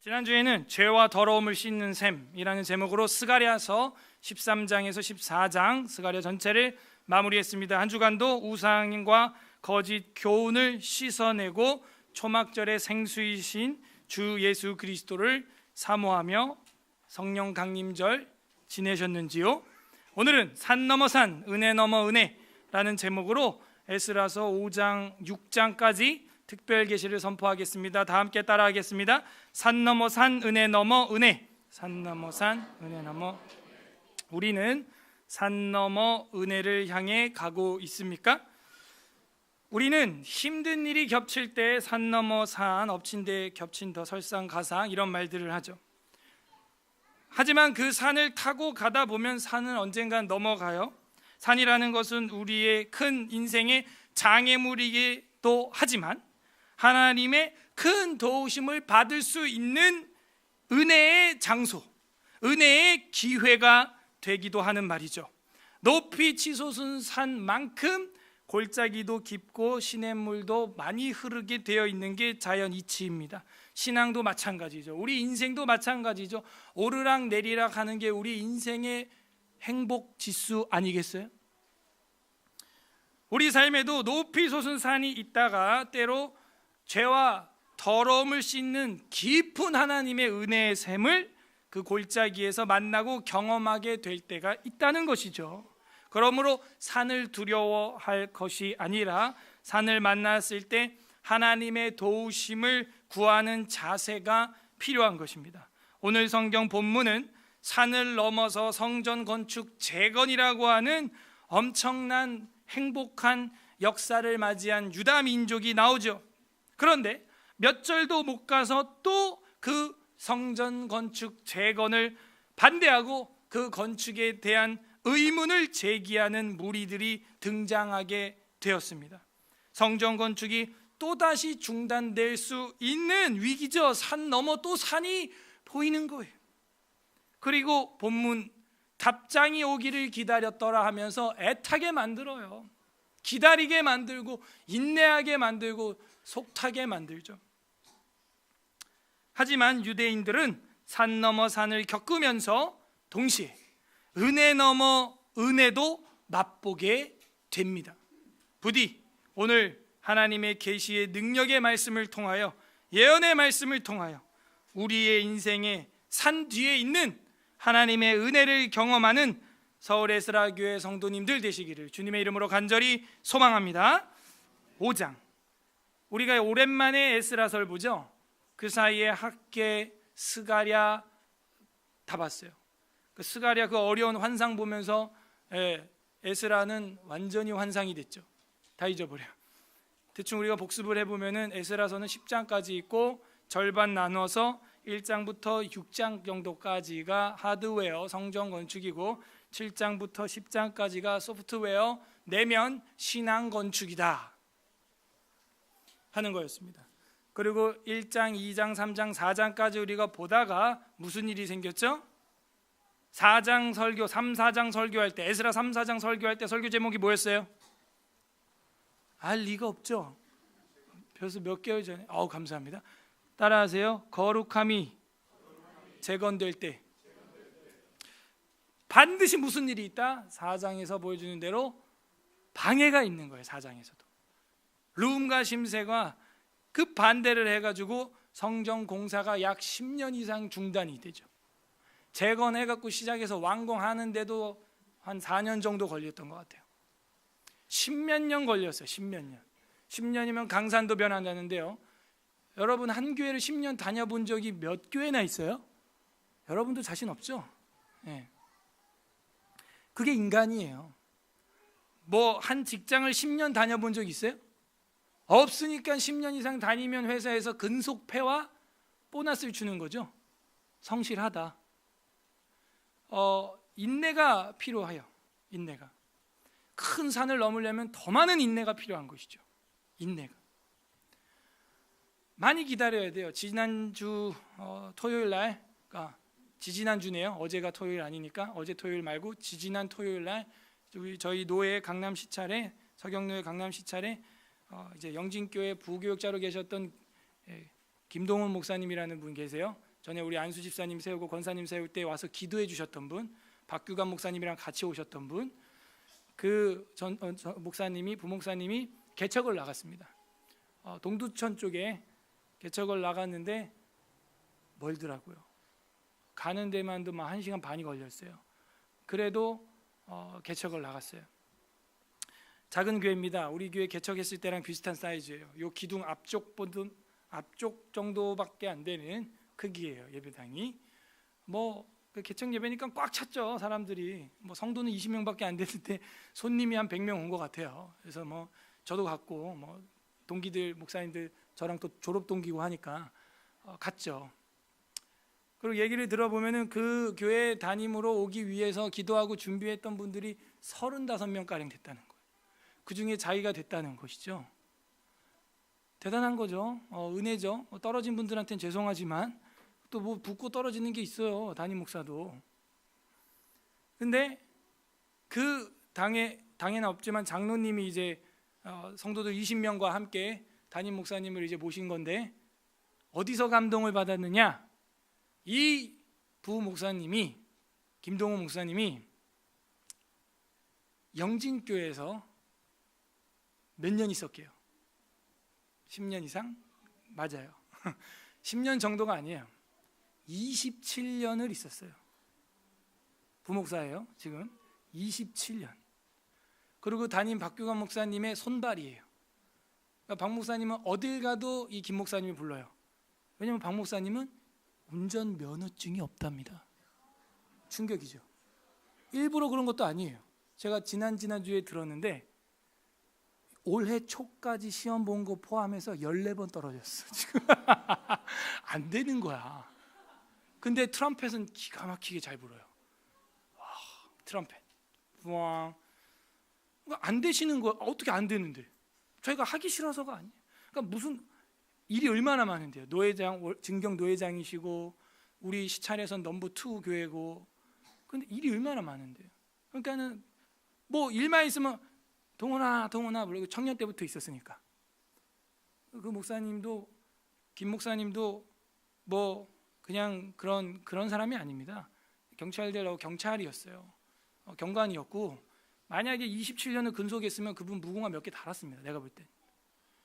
지난주에는 죄와 더러움을 씻는 셈이라는 제목으로 스가랴서 13장에서 14장 스가랴 전체를 마무리했습니다. 한 주간도 우상과 거짓 교훈을 씻어내고 초막절의 생수이신 주 예수 그리스도를 사모하며 성령 강림절 지내셨는지요? 오늘은 산 넘어 산, 은혜 넘어 은혜라는 제목으로 에스라서 5장, 6장까지 특별 계시를 선포하겠습니다. 다 함께 따라하겠습니다. 산 넘어 산, 은혜 넘어 은혜. 산 넘어 산, 은혜 넘어. 우리는 산 넘어 은혜를 향해 가고 있습니까? 우리는 힘든 일이 겹칠 때 산 넘어 산, 엎친 데 겹친 더 설상가상 이런 말들을 하죠. 하지만 그 산을 타고 가다 보면 산은 언젠간 넘어가요. 산이라는 것은 우리의 큰 인생의 장애물이기도 하지만 하나님의 큰 도우심을 받을 수 있는 은혜의 장소, 은혜의 기회가 되기도 하는 말이죠. 높이 치솟은 산만큼 골짜기도 깊고 시냇물도 많이 흐르게 되어 있는 게 자연 이치입니다. 신앙도 마찬가지죠. 우리 인생도 마찬가지죠. 오르락 내리락 하는 게 우리 인생의 행복 지수 아니겠어요? 우리 삶에도 높이 솟은 산이 있다가 때로 죄와 더러움을 씻는 깊은 하나님의 은혜의 샘을 그 골짜기에서 만나고 경험하게 될 때가 있다는 것이죠. 그러므로 산을 두려워할 것이 아니라 산을 만났을 때 하나님의 도우심을 구하는 자세가 필요한 것입니다. 오늘 성경 본문은 산을 넘어서 성전 건축 재건이라고 하는 엄청난 행복한 역사를 맞이한 유다 민족이 나오죠. 그런데 몇 절도 못 가서 또 그 성전 건축 재건을 반대하고 그 건축에 대한 의문을 제기하는 무리들이 등장하게 되었습니다. 성전 건축이 또다시 중단될 수 있는 위기죠. 산 넘어 또 산이 보이는 거예요. 그리고 본문 답장이 오기를 기다렸더라 하면서 애타게 만들어요. 기다리게 만들고 인내하게 만들고 속타게 만들죠. 하지만 유대인들은 산 넘어 산을 겪으면서 동시에 은혜 넘어 은혜도 맛보게 됩니다. 부디 오늘 하나님의 계시의 능력의 말씀을 통하여, 예언의 말씀을 통하여 우리의 인생의 산 뒤에 있는 하나님의 은혜를 경험하는 서울 에스라 교회 성도님들 되시기를 주님의 이름으로 간절히 소망합니다. 5장, 우리가 오랜만에 에스라서를 보죠. 그 사이에 학개, 스가랴 다 봤어요. 그 스가랴 그 어려운 환상 보면서 에스라는 완전히 환상이 됐죠. 다 잊어버려. 대충 우리가 복습을 해보면은 에스라서는 10장까지 있고 절반 나눠서 1장부터 6장 정도까지가 하드웨어 성전 건축이고 7장부터 10장까지가 소프트웨어 내면 신앙 건축이다 하는 거였습니다. 그리고 1장, 2장, 3장, 4장까지 우리가 보다가 무슨 일이 생겼죠? 4장 설교, 3, 4장 설교할 때, 에스라 3, 4장 설교할 때 설교 제목이 뭐였어요? 알 리가 없죠. 벌써 몇 개월 전에. 감사합니다. 따라하세요. 거룩함이 재건될 때 반드시 무슨 일이 있다? 4장에서 보여주는 대로 방해가 있는 거예요. 4장에서도 르움과 심새가 그 반대를 해가지고 성전 공사가 약 10년 이상 중단이 되죠. 재건해갖고 시작해서 완공하는데도 한 4년 정도 걸렸던 것 같아요. 10몇 년 걸렸어요. 10몇 년. 10년이면 강산도 변한다는데요. 여러분 한 교회를 10년 다녀본 적이 몇 교회나 있어요? 여러분도 자신 없죠? 네. 그게 인간이에요. 뭐 한 직장을 10년 다녀본 적 있어요? 없으니까 10년 이상 다니면 회사에서 근속패와 보너스를 주는 거죠. 성실하다. 인내가 필요해요. 인내가. 큰 산을 넘으려면 더 많은 인내가 필요한 것이죠. 인내가. 많이 기다려야 돼요. 지난주 토요일 날, 지지난주네요. 어제가 토요일 아니니까 어제 토요일 말고 지지난 토요일 날 저희 노예 강남 시찰에, 서경노예 강남 시찰에 이제 영진교회 부교육자로 계셨던 김동훈 목사님이라는 분 계세요. 전에 우리 안수 집사님 세우고 권사님 세울 때 와서 기도해 주셨던 분, 박규관 목사님이랑 같이 오셨던 분, 그 목사님이 부목사님이 개척을 나갔습니다. 동두천 쪽에 개척을 나갔는데 멀더라고요. 가는 데만도 막 1시간 반이 걸렸어요. 그래도 개척을 나갔어요. 작은 교회입니다. 우리 교회 개척했을 때랑 비슷한 사이즈예요. 요 기둥 앞쪽 정도밖에 안 되는 크기예요. 예배당이 그 개척 예배니까 꽉 찼죠. 사람들이 성도는 20명밖에 안 되는데 손님이 한 100명 온 것 같아요. 그래서 저도 갔고 동기들 목사님들 저랑 또 졸업 동기고 하니까 갔죠. 그리고 얘기를 들어보면은 그 교회 담임으로 오기 위해서 기도하고 준비했던 분들이 35명 가량 됐다는 거예요. 그 중에 자기가 됐다는 것이죠. 대단한 거죠. 은혜죠. 떨어진 분들한테는 죄송하지만 또 붙고 떨어지는 게 있어요. 담임 목사도. 근데 그 당에는 없지만 장로님이 이제 성도들 20명과 함께 담임 목사님을 이제 모신 건데 어디서 감동을 받았느냐? 이 부목사님이 김동호 목사님이 영진교회에서 몇 년 있었게요? 10년 이상? 맞아요. 10년 정도가 아니에요. 27년을 있었어요. 부목사예요. 지금 27년. 그리고 담임 박규관 목사님의 손발이에요. 그러니까 박 목사님은 어딜 가도 이 김 목사님이 불러요. 왜냐하면 박 목사님은 운전 면허증이 없답니다. 충격이죠. 일부러 그런 것도 아니에요. 제가 지난주에 들었는데 올해 초까지 시험 본 거 포함해서 14번 떨어졌어. 지금 안 되는 거야. 근데 트럼펫은 기가 막히게 잘 불어요. 와, 트럼펫. 와, 안 되시는 거야. 어떻게 안 되는데? 저희가 하기 싫어서가 아니에요. 그러니까 무슨 일이 얼마나 많은데요. 노회장, 증경 노회장이시고 우리 시찰에선 넘버 2 교회고, 근데 일이 얼마나 많은데요. 그러니까는 일만 있으면 동훈아 부르고 청년 때부터 있었으니까. 그 목사님도 김 목사님도 그냥 그런 사람이 아닙니다. 경찰대라고 경찰이었어요. 경관이었고 만약에 27년을 근속했으면 그분 무궁화 몇 개 달았습니다. 내가 볼 때.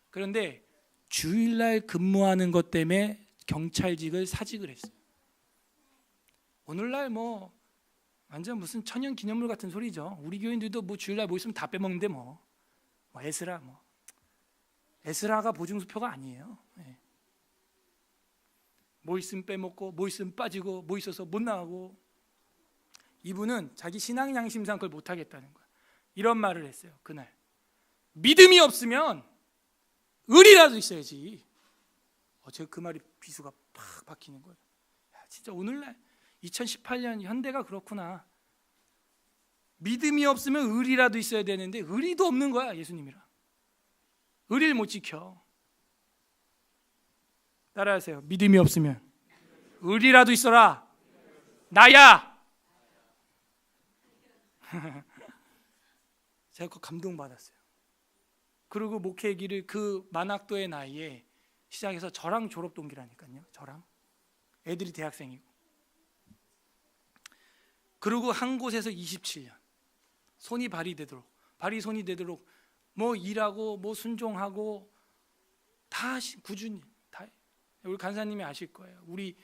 그런데 주일날 근무하는 것 때문에 경찰직을 사직을 했어요. 오늘날 완전 무슨 천연 기념물 같은 소리죠. 우리 교인들도 주일날 있으면 다 빼먹는데 에스라가 보증수표가 아니에요. 네. 있으면 빼먹고 있으면 빠지고 있어서 못 나가고. 이분은 자기 신앙 양심상 그걸 못 하겠다는 거야. 이런 말을 했어요. 그날 믿음이 없으면 의리라도 있어야지. 제가 그 말이 비수가 팍 박히는 거예요. 진짜 오늘날 2018년 현대가 그렇구나. 믿음이 없으면 의리라도 있어야 되는데 의리도 없는 거야. 예수님이랑 의리를 못 지켜. 따라하세요. 믿음이 없으면 의리라도 있어라. 나야. 제가 그 감동받았어요. 그리고 목회 길을 그 만학도의 나이에 시작해서 저랑 졸업 동기라니까요. 저랑 애들이 대학생이고. 그리고 한 곳에서 27년 손이 발이 손이 되도록 일하고 순종하고 다 꾸준히 다. 우리 간사님이 아실 거예요. 우리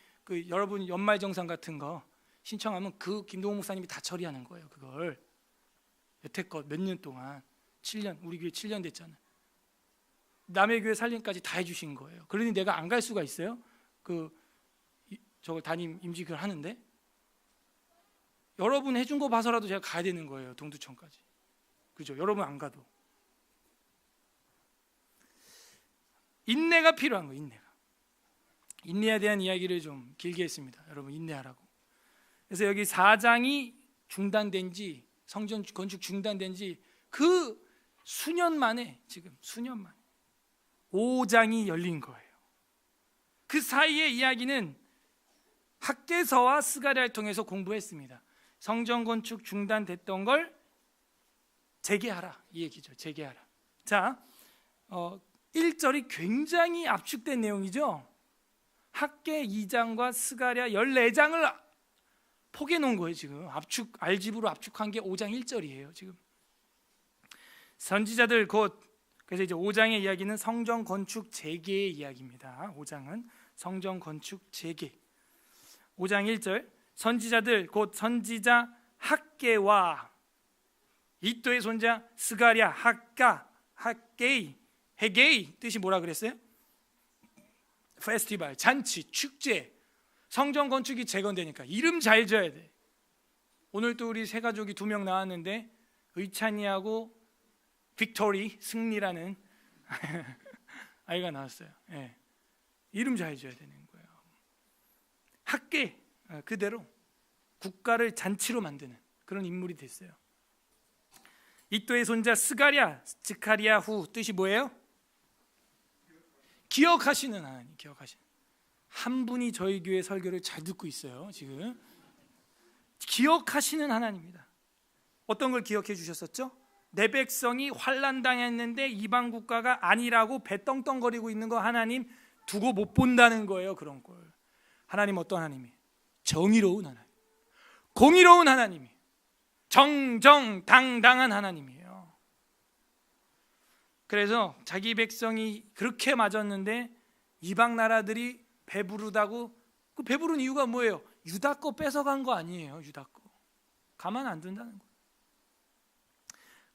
여러분 연말 정산 같은 거 신청하면 그 김동호 목사님이 다 처리하는 거예요. 그걸 여태껏 몇 년 동안 7년 우리 교회 7년 됐잖아요. 남의 교회 살림까지 다 해주신 거예요. 그러니 내가 안 갈 수가 있어요? 저걸 담임 임직을 하는데 여러분 해준 거 봐서라도 제가 가야 되는 거예요. 동두천까지. 그죠? 여러분 안 가도. 인내가 필요한 거예요. 인내에 대한 이야기를 좀 길게 했습니다. 여러분 인내하라고. 그래서 여기 4장이 중단된 지, 성전 건축 중단된 지 그 수년 만에, 지금 수년 만에 5장이 열린 거예요. 그 사이의 이야기는 학개서와 스가랴를 통해서 공부했습니다. 성전 건축 중단됐던 걸 재개하라, 이 얘기죠. 재개하라. 자, 1절이 굉장히 압축된 내용이죠. 학개 2장과 스가랴 14장을 포개해 놓은 거예요. 지금 알집으로 압축한 게 5장 1절이에요. 지금 선지자들 곧, 그래서 이제 5장의 이야기는 성전 건축 재개의 이야기입니다. 5장은 성전 건축 재개. 5장 1절, 선지자들 곧 선지자 학개와 이또의 손자 스가랴, 학개이, 헤게이 뜻이 뭐라 그랬어요? 페스티벌, 잔치, 축제. 성전 건축이 재건되니까 이름 잘 지어야 돼. 오늘 또 우리 세 가족이 2명 나왔는데 의찬이하고 빅토리, 승리라는 아이가 나왔어요. 예. 이름 잘 지어야 되는 거예요. 학계 그대로 국가를 잔치로 만드는 그런 인물이 됐어요. 이또의 손자 스가랴, 스카리야후 뜻이 뭐예요? 기억하시는 하나님, 기억하시는. 한 분이 저희 교회 설교를 잘 듣고 있어요. 지금 기억하시는 하나님입니다. 어떤 걸 기억해 주셨었죠? 내 백성이 환난 당했는데 이방 국가가 아니라고 배 떵떵거리고 있는 거 하나님 두고 못 본다는 거예요. 그런 걸. 하나님 어떤 하나님이에요? 정의로운 하나님, 공의로운 하나님이, 정정당당한 하나님이에요. 그래서 자기 백성이 그렇게 맞았는데 이방 나라들이 배부르다고, 그 배부른 이유가 뭐예요? 유다 거 뺏어간 거 아니에요. 유다 거 가만 안 둔다는 거예요.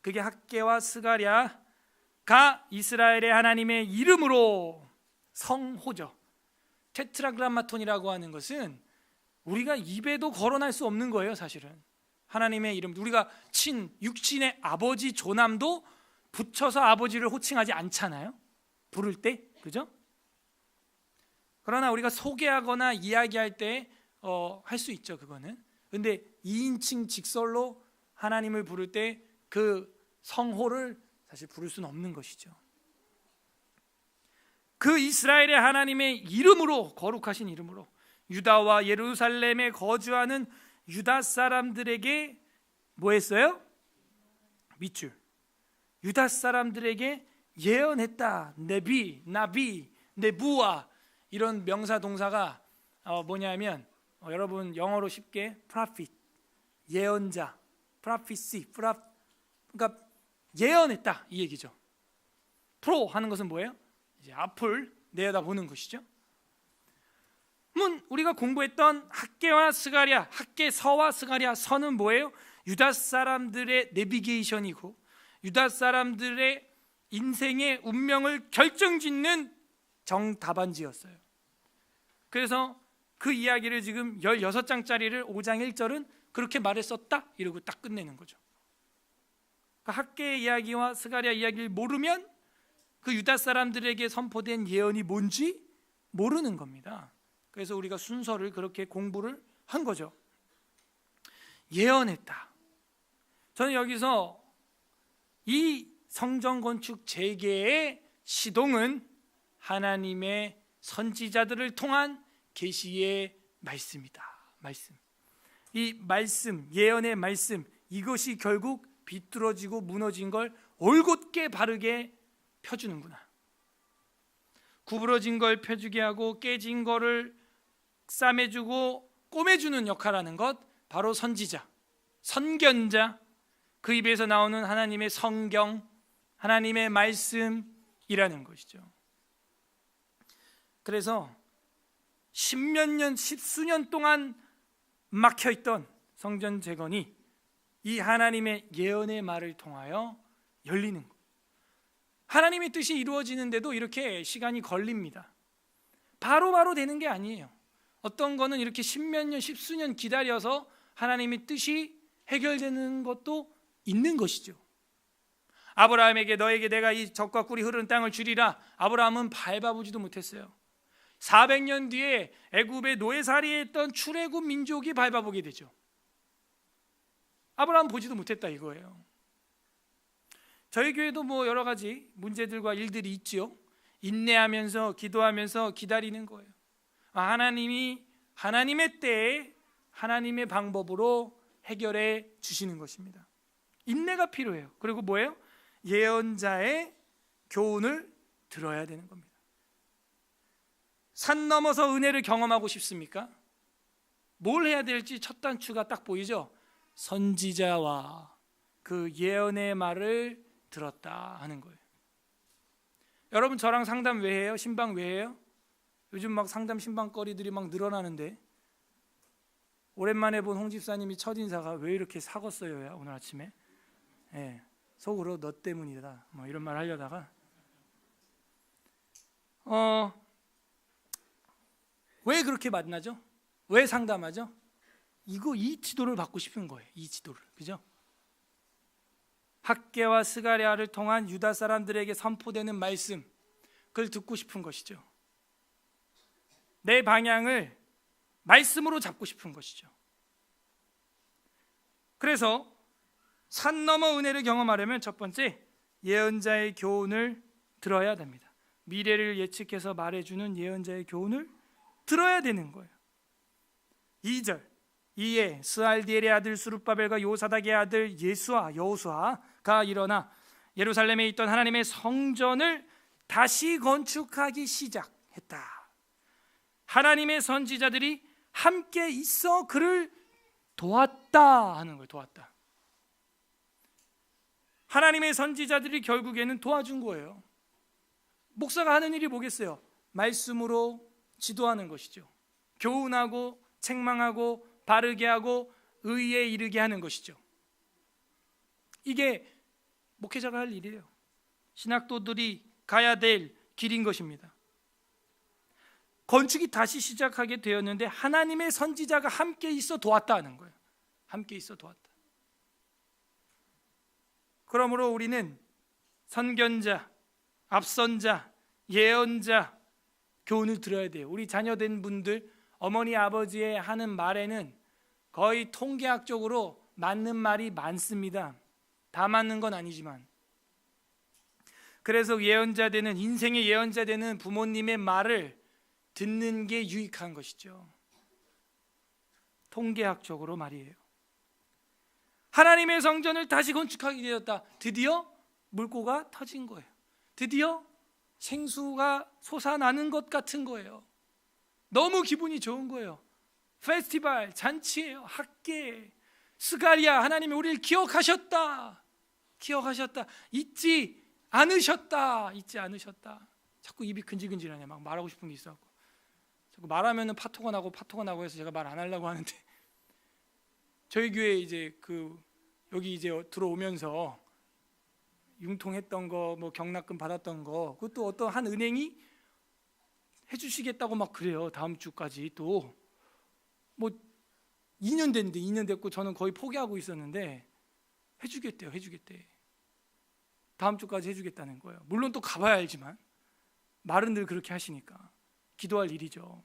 그게 학개와 스가랴가 이스라엘의 하나님의 이름으로 성호죠. 테트라그람마톤이라고 하는 것은 우리가 입에도 거론할 수 없는 거예요. 사실은 하나님의 이름, 우리가 육신의 아버지 조남도 붙여서 아버지를 호칭하지 않잖아요. 부를 때, 그죠? 그러나 우리가 소개하거나 이야기할 때 할 수 있죠. 그거는. 근데 2인칭 직설로 하나님을 부를 때 그 성호를 사실 부를 수는 없는 것이죠. 그 이스라엘의 하나님의 이름으로, 거룩하신 이름으로 유다와 예루살렘에 거주하는 유다 사람들에게 뭐 했어요? 밑줄. 유다 사람들에게 예언했다. 네비, 나비, 네부아, 이런 명사 동사가 뭐냐면 여러분 영어로 쉽게 prophet, 예언자, prophecy, 그러니까 예언했다 이 얘기죠. 프로 하는 것은 뭐예요? 이제 앞을 내다보는 것이죠. 우리가 공부했던 학개와 스가랴, 학개서와 스가랴, 서는 뭐예요? 유다 사람들의 내비게이션이고 유다 사람들의 인생의 운명을 결정짓는 정답안지였어요. 그래서 그 이야기를 지금 16장짜리를 5장 1절은 그렇게 말했었다 이러고 딱 끝내는 거죠. 그러니까 학개의 이야기와 스가랴 이야기를 모르면 그 유다 사람들에게 선포된 예언이 뭔지 모르는 겁니다. 그래서 우리가 순서를 그렇게 공부를 한 거죠. 예언했다. 저는 여기서 이 성전 건축 재개의 시동은 하나님의 선지자들을 통한 계시의 말씀이다. 말씀. 이 말씀, 예언의 말씀, 이것이 결국 비뚤어지고 무너진 걸 올곧게 바르게 펴주는구나. 구부러진 걸 펴주게 하고 깨진 거를 싸매주고 꼬매주는 역할하는 것, 바로 선지자, 선견자, 그 입에서 나오는 하나님의 성경, 하나님의 말씀이라는 것이죠. 그래서 십몇 년, 십수년 동안 막혀있던 성전 재건이 이 하나님의 예언의 말을 통하여 열리는 것. 하나님의 뜻이 이루어지는데도 이렇게 시간이 걸립니다. 바로바로 되는 게 아니에요. 어떤 거는 이렇게 십몇 년, 십수년 기다려서 하나님의 뜻이 해결되는 것도 있는 것이죠. 아브라함에게 너에게 내가 이 젖과 꿀이 흐르는 땅을 주리라. 아브라함은 밟아보지도 못했어요. 400년 뒤에 애굽의 노예살이에 있던 출애굽 민족이 밟아보게 되죠. 아브라함 보지도 못했다 이거예요. 저희 교회도 뭐 여러 가지 문제들과 일들이 있지요. 인내하면서 기도하면서 기다리는 거예요. 하나님이 하나님의 때에 하나님의 방법으로 해결해 주시는 것입니다. 인내가 필요해요. 그리고 뭐예요? 예언자의 교훈을 들어야 되는 겁니다. 산 넘어서 은혜를 경험하고 싶습니까? 뭘 해야 될지 첫 단추가 딱 보이죠? 선지자와 그 예언의 말을 들었다 하는 거예요. 여러분, 저랑 상담 왜 해요? 신방 왜 해요? 요즘 막 상담 신방거리들이 막 늘어나는데, 오랜만에 본 홍 집사님이 첫인사가 왜 이렇게 사겄어요야 오늘 아침에. 속으로 너 때문이다 뭐 이런 말 하려다가 왜 그렇게 만나죠? 왜 상담하죠? 이 지도를 받고 싶은 거예요. 이 지도를, 그죠? 학개와 스가랴를 통한 유다 사람들에게 선포되는 말씀, 그걸 듣고 싶은 것이죠. 내 방향을 말씀으로 잡고 싶은 것이죠. 그래서 산 넘어 은혜를 경험하려면 첫 번째, 예언자의 교훈을 들어야 됩니다. 미래를 예측해서 말해주는 예언자의 교훈을 들어야 되는 거예요. 2절, 이에 스알디엘의 아들 스룹바벨과 요사닥의 아들 예수아 여호수아가 일어나 예루살렘에 있던 하나님의 성전을 다시 건축하기 시작했다. 하나님의 선지자들이 함께 있어 그를 도왔다 하는 거예요. 도왔다. 하나님의 선지자들이 결국에는 도와준 거예요. 목사가 하는 일이 뭐겠어요? 말씀으로 지도하는 것이죠. 교훈하고 책망하고 바르게 하고 의에 이르게 하는 것이죠. 이게 목회자가 할 일이에요. 신학도들이 가야 될 길인 것입니다. 건축이 다시 시작하게 되었는데 하나님의 선지자가 함께 있어 도왔다는 거예요. 함께 있어 도왔다. 그러므로 우리는 선견자, 앞선자, 예언자 교훈을 들어야 돼요. 우리 자녀된 분들, 어머니 아버지의 하는 말에는 거의 통계학적으로 맞는 말이 많습니다. 다 맞는 건 아니지만. 그래서 예언자 되는, 인생의 예언자 되는 부모님의 말을 듣는 게 유익한 것이죠. 통계학적으로 말이에요. 하나님의 성전을 다시 건축하게 되었다. 드디어 물고가 터진 거예요. 드디어 생수가 솟아나는 것 같은 거예요. 너무 기분이 좋은 거예요. 페스티벌, 잔치예요. 학계, 스가랴, 하나님이 우리를 기억하셨다. 기억하셨다. 잊지 않으셨다. 잊지 않으셨다. 자꾸 입이 근질근질하네. 막 말하고 싶은 게 있어갖고 자꾸 말하면은 파토가 나고 해서 제가 말 안 하려고 하는데, 저희 교회 이제 여기 이제 들어오면서 융통했던 거, 뭐 경납금 받았던 거, 그것도 어떤 한 은행이 해주시겠다고 막 그래요. 다음 주까지 또 뭐 2년 됐는데 2년 됐고 저는 거의 포기하고 있었는데 해주겠대요. 해주겠대. 다음 주까지 해주겠다는 거예요. 물론 또 가봐야 알지만 말은 늘 그렇게 하시니까 기도할 일이죠.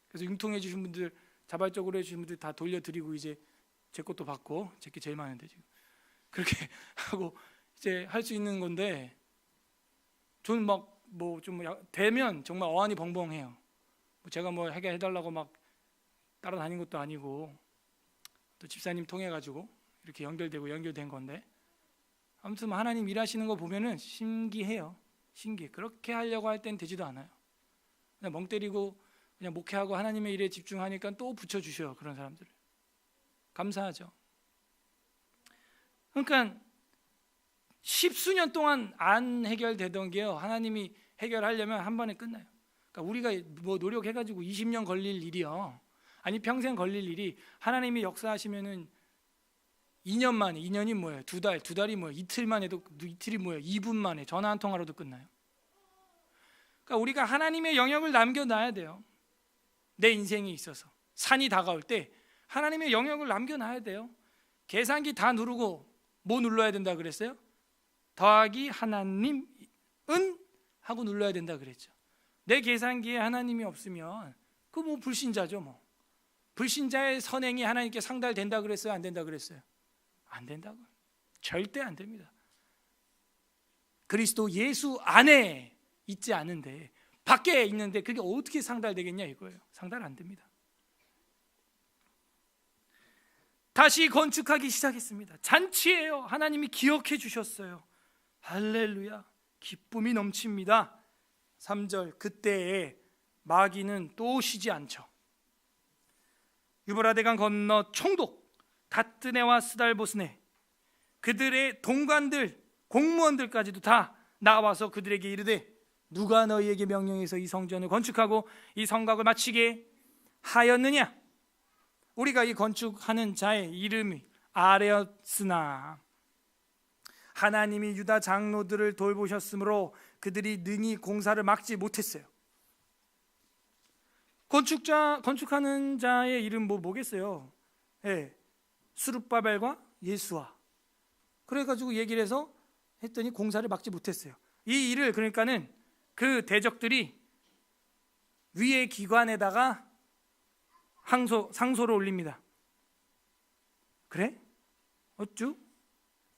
그래서 융통해 주신 분들, 자발적으로 해주신 분들 다 돌려드리고 이제 제 것도 받고, 제 게 제일 많은데 지금 그렇게 하고 이제 할 수 있는 건데, 저는 막 뭐 좀 되면 정말 어안이 벙벙해요. 제가 뭐 해달라고 막 따라다닌 것도 아니고 또 집사님 통해 가지고 이렇게 연결된 건데, 아무튼 하나님 일하시는 거 보면은 신기해요. 신기해. 그렇게 하려고 할 땐 되지도 않아요. 그냥 멍 때리고 그냥 목회하고 하나님의 일에 집중하니까 또 붙여주셔요. 그런 사람들을. 감사하죠. 그러니까 십수년 동안 안 해결되던 게요, 하나님이 해결하려면 한 번에 끝나요. 그러니까 우리가 뭐 노력해가지고 20년 걸릴 일이요, 아니 평생 걸릴 일이 하나님이 역사하시면은 2년 만에, 2년이 뭐예요? 두 달이 뭐예요? 이틀만 해도, 이틀이 뭐예요? 2분 만에 전화 한 통화로도 끝나요. 그러니까 우리가 하나님의 영역을 남겨놔야 돼요. 내 인생에 있어서 산이 다가올 때 하나님의 영역을 남겨놔야 돼요. 계산기 다 누르고 뭐 눌러야 된다 그랬어요? 더하기 하나님은 하고 눌러야 된다 그랬죠. 내 계산기에 하나님이 없으면 그 뭐 불신자죠. 뭐 불신자의 선행이 하나님께 상달된다 그랬어요? 안 된다 그랬어요? 안 된다고. 절대 안 됩니다. 그리스도 예수 안에 있지 않은데 밖에 있는데 그게 어떻게 상달되겠냐 이거예요. 상달 안 됩니다. 다시 건축하기 시작했습니다. 잔치예요. 하나님이 기억해 주셨어요. 할렐루야. 기쁨이 넘칩니다. 3절, 그때에 마귀는 또 쉬지 않죠. 유브라데강 건너 총독 다뜨네와 스달보스네, 그들의 동관들, 공무원들까지도 다 나와서 그들에게 이르되 누가 너희에게 명령해서 이 성전을 건축하고 이 성곽을 마치게 하였느냐? 우리가 이 건축하는 자의 이름이 아레었으나 하나님이 유다 장로들을 돌보셨으므로 그들이 능히 공사를 막지 못했어요. 건축하는 자의 이름 뭐겠어요? 스룹바벨과 예수아. 그래가지고 얘기를 해서 했더니 공사를 막지 못했어요. 이 일을 그러니까는 그 대적들이 위의 기관에다가 상소를 올립니다. 그래? 어쭈?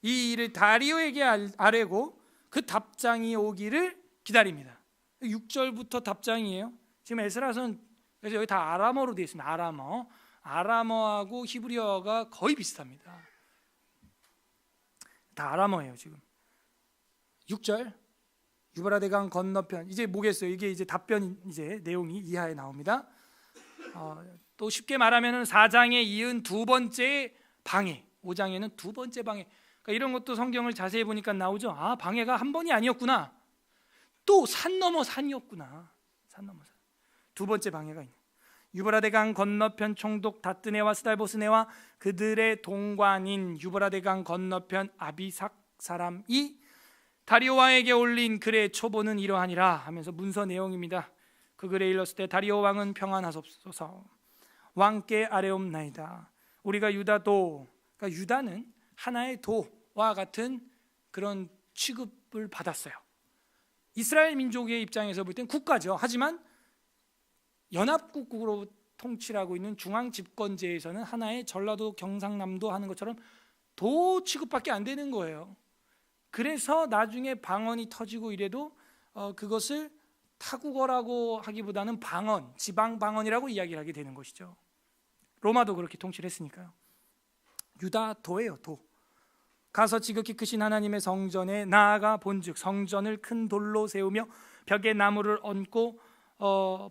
이 일을 다리오에게 아뢰고 그 답장이 오기를 기다립니다. 6절부터 답장이에요. 지금 에스라서는 그래서 여기 다 아람어로 되어 있습니다. 아람어하고 히브리어가 거의 비슷합니다. 다 아람어예요. 지금 6절 유브라데강 건너편, 이제 뭐겠어요? 이게 이제 답변, 이제 내용이 이하에 나옵니다. 또 쉽게 말하면 4장에 이은 두 번째 방해, 5장에는 두 번째 방해. 그러니까 이런 것도 성경을 자세히 보니까 나오죠. 방해가 한 번이 아니었구나. 또 산 넘어 산이었구나. 산 넘어 산. 두 번째 방해가 있네. 유브라데강 건너편 총독 다뜨네와 스달보스네와 그들의 동관인 유브라데강 건너편 아비삭 사람이 다리오 왕에게 올린 글의 초보는 이러하니라 하면서 문서 내용입니다. 그 글에 일렀을 때 다리오 왕은 평안하소서, 왕께 아뢰옵나이다. 우리가 유다도, 그러니까 유다는 하나의 도와 같은 그런 취급을 받았어요. 이스라엘 민족의 입장에서 볼 땐 국가죠. 하지만 연합국으로 통치를 하고 있는 중앙 집권제에서는 하나의 전라도, 경상남도 하는 것처럼 도 취급밖에 안 되는 거예요. 그래서 나중에 방언이 터지고 이래도 그것을 타국어라고 하기보다는 방언, 지방 방언이라고 이야기를 하게 되는 것이죠. 로마도 그렇게 통치를 했으니까요. 유다도예요. 도. 가서 지극히 크신 하나님의 성전에 나아가 본즉 성전을 큰 돌로 세우며 벽에 나무를 얹고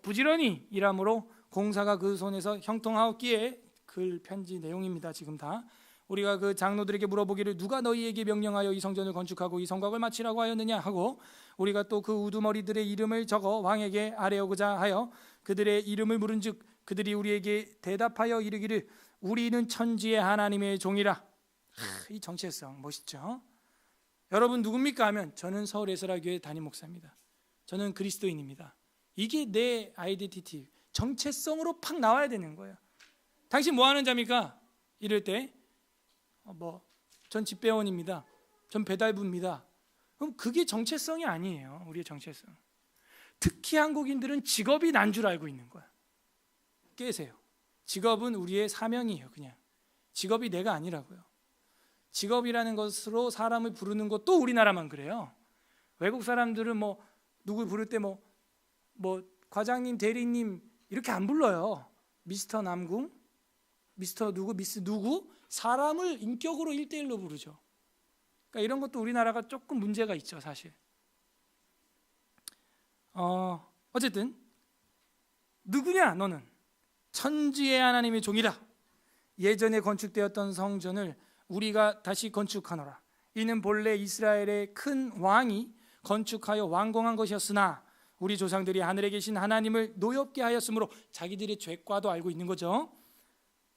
부지런히 일함으로 공사가 그 손에서 형통하였기에, 글 편지 내용입니다. 지금 다 우리가 그 장로들에게 물어보기를 누가 너희에게 명령하여 이 성전을 건축하고 이 성곽을 마치라고 하였느냐 하고, 우리가 또 그 우두머리들의 이름을 적어 왕에게 아뢰고자 하여 그들의 이름을 물은즉 그들이 우리에게 대답하여 이르기를 우리는 천지의 하나님의 종이라. 이 정체성 멋있죠? 여러분 누굽니까 하면 저는 서울 에스라교회 담임 목사입니다. 저는 그리스도인입니다. 이게 내 아이덴티티, 정체성으로 팍 나와야 되는 거예요. 당신 뭐 하는 자입니까? 이럴 때 전 집배원입니다. 전 배달부입니다. 그럼 그게 정체성이 아니에요. 우리의 정체성. 특히 한국인들은 직업이 난 줄 알고 있는 거야. 깨세요. 직업은 우리의 사명이에요. 그냥 직업이 내가 아니라고요. 직업이라는 것으로 사람을 부르는 것도 우리나라만 그래요. 외국 사람들은 누굴 부를 때 과장님, 대리님 이렇게 안 불러요. 미스터 남궁, 미스터 누구, 미스 누구, 사람을 인격으로 1대1로 부르죠. 그러니까 이런 것도 우리나라가 조금 문제가 있죠, 사실. 어쨌든 누구냐 너는? 천지의 하나님의 종이라. 예전에 건축되었던 성전을 우리가 다시 건축하노라. 이는 본래 이스라엘의 큰 왕이 건축하여 완공한 것이었으나 우리 조상들이 하늘에 계신 하나님을 노엽게 하였으므로 자기들의 죄과도 알고 있는 거죠.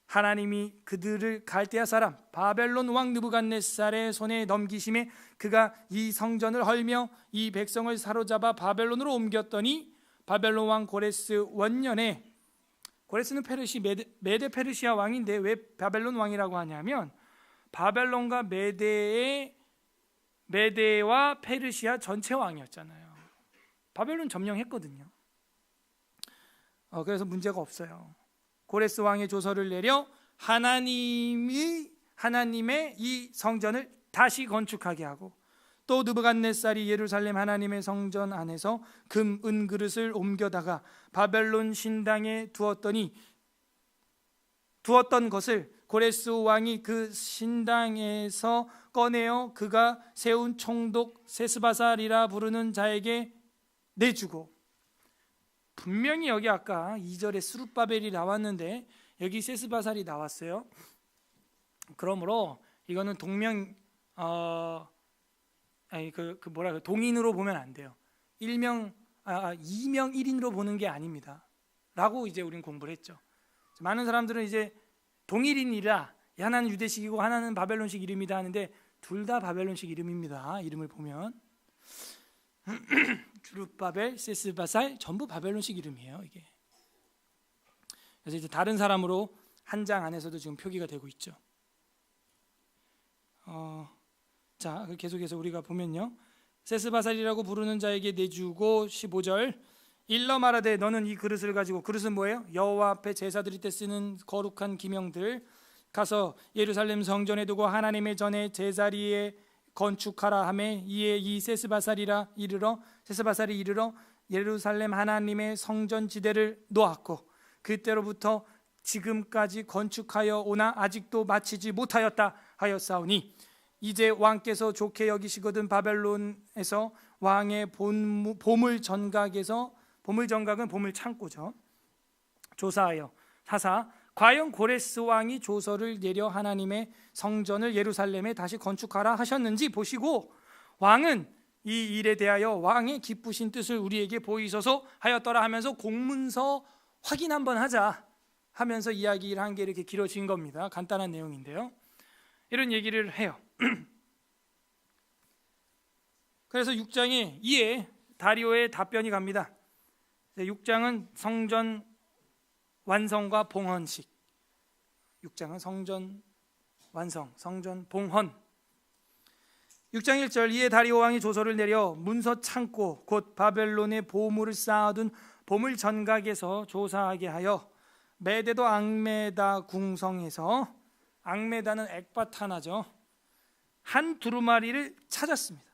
하나님이 그들을 갈대아 사람 바벨론 왕 느부갓네살의 손에 넘기심에 그가 이 성전을 헐며 이 백성을 사로잡아 바벨론으로 옮겼더니 바벨론 왕 고레스 원년에, 고레스는 메데 페르시아 왕인데 왜 바벨론 왕이라고 하냐면 바벨론과 메데와 페르시아 전체 왕이었잖아요. 바벨론 점령했거든요. 그래서 문제가 없어요. 고레스 왕의 조서를 내려 하나님의 이 성전을 다시 건축하게 하고, 또 느부갓네살이 예루살렘 하나님의 성전 안에서 금, 은 그릇을 옮겨다가 바벨론 신당에 두었던 것을 고레스 왕이 그 신당에서 꺼내어 그가 세운 총독 세스바살이라 부르는 자에게 내주고, 분명히 여기 아까 2절에 스룹바벨이 나왔는데 여기 세스바살이 나왔어요. 그러므로 이거는 동인으로 보면 안 돼요. 2명 1인으로 보는 게 아닙니다 라고 이제 우린 공부를 했죠. 많은 사람들은 이제 동일인이라 하나는 유대식이고 하나는 바벨론식 이름이다 하는데 둘 다 바벨론식 이름입니다. 이름을 보면 주룹바벨, 세스바살 전부 바벨론식 이름이에요. 이게 그래서 이제 다른 사람으로 한 장 안에서도 지금 표기가 되고 있죠. 자, 계속해서 우리가 보면요, 세스바살이라고 부르는 자에게 내주고 15절 일러 말하되 너는 이 그릇을 가지고, 그릇은 뭐예요? 여호와 앞에 제사 드릴 때 쓰는 거룩한 기명들, 가서 예루살렘 성전에 두고 하나님의 전에 제자리에 건축하라 하매 이에 이 세스바살이 이르러 예루살렘 하나님의 성전 지대를 놓았고 그때로부터 지금까지 건축하여 오나 아직도 마치지 못하였다 하였사오니 이제 왕께서 좋게 여기시거든 바벨론에서 왕의 보물 정각은 보물 창고죠. 조사하여 사사 과연 고레스 왕이 조서를 내려 하나님의 성전을 예루살렘에 다시 건축하라 하셨는지 보시고 왕은 이 일에 대하여 왕의 기쁘신 뜻을 우리에게 보이소서 하였더라 하면서 공문서 확인 한번 하자 하면서 이야기를 한 게 이렇게 길어진 겁니다. 간단한 내용인데요, 이런 얘기를 해요. 그래서 6장에 이에 다리오의 답변이 갑니다. 6장은 성전 완성과 봉헌식, 6장은 성전 완성, 성전 봉헌. 6장 1절 이에 다리오 왕이 조서를 내려 문서 창고 곧 바벨론의 보물을 쌓아둔 보물 전각에서 조사하게 하여 메데도 앙메다 궁성에서, 앙메다는 액바타나죠, 한 두루마리를 찾았습니다.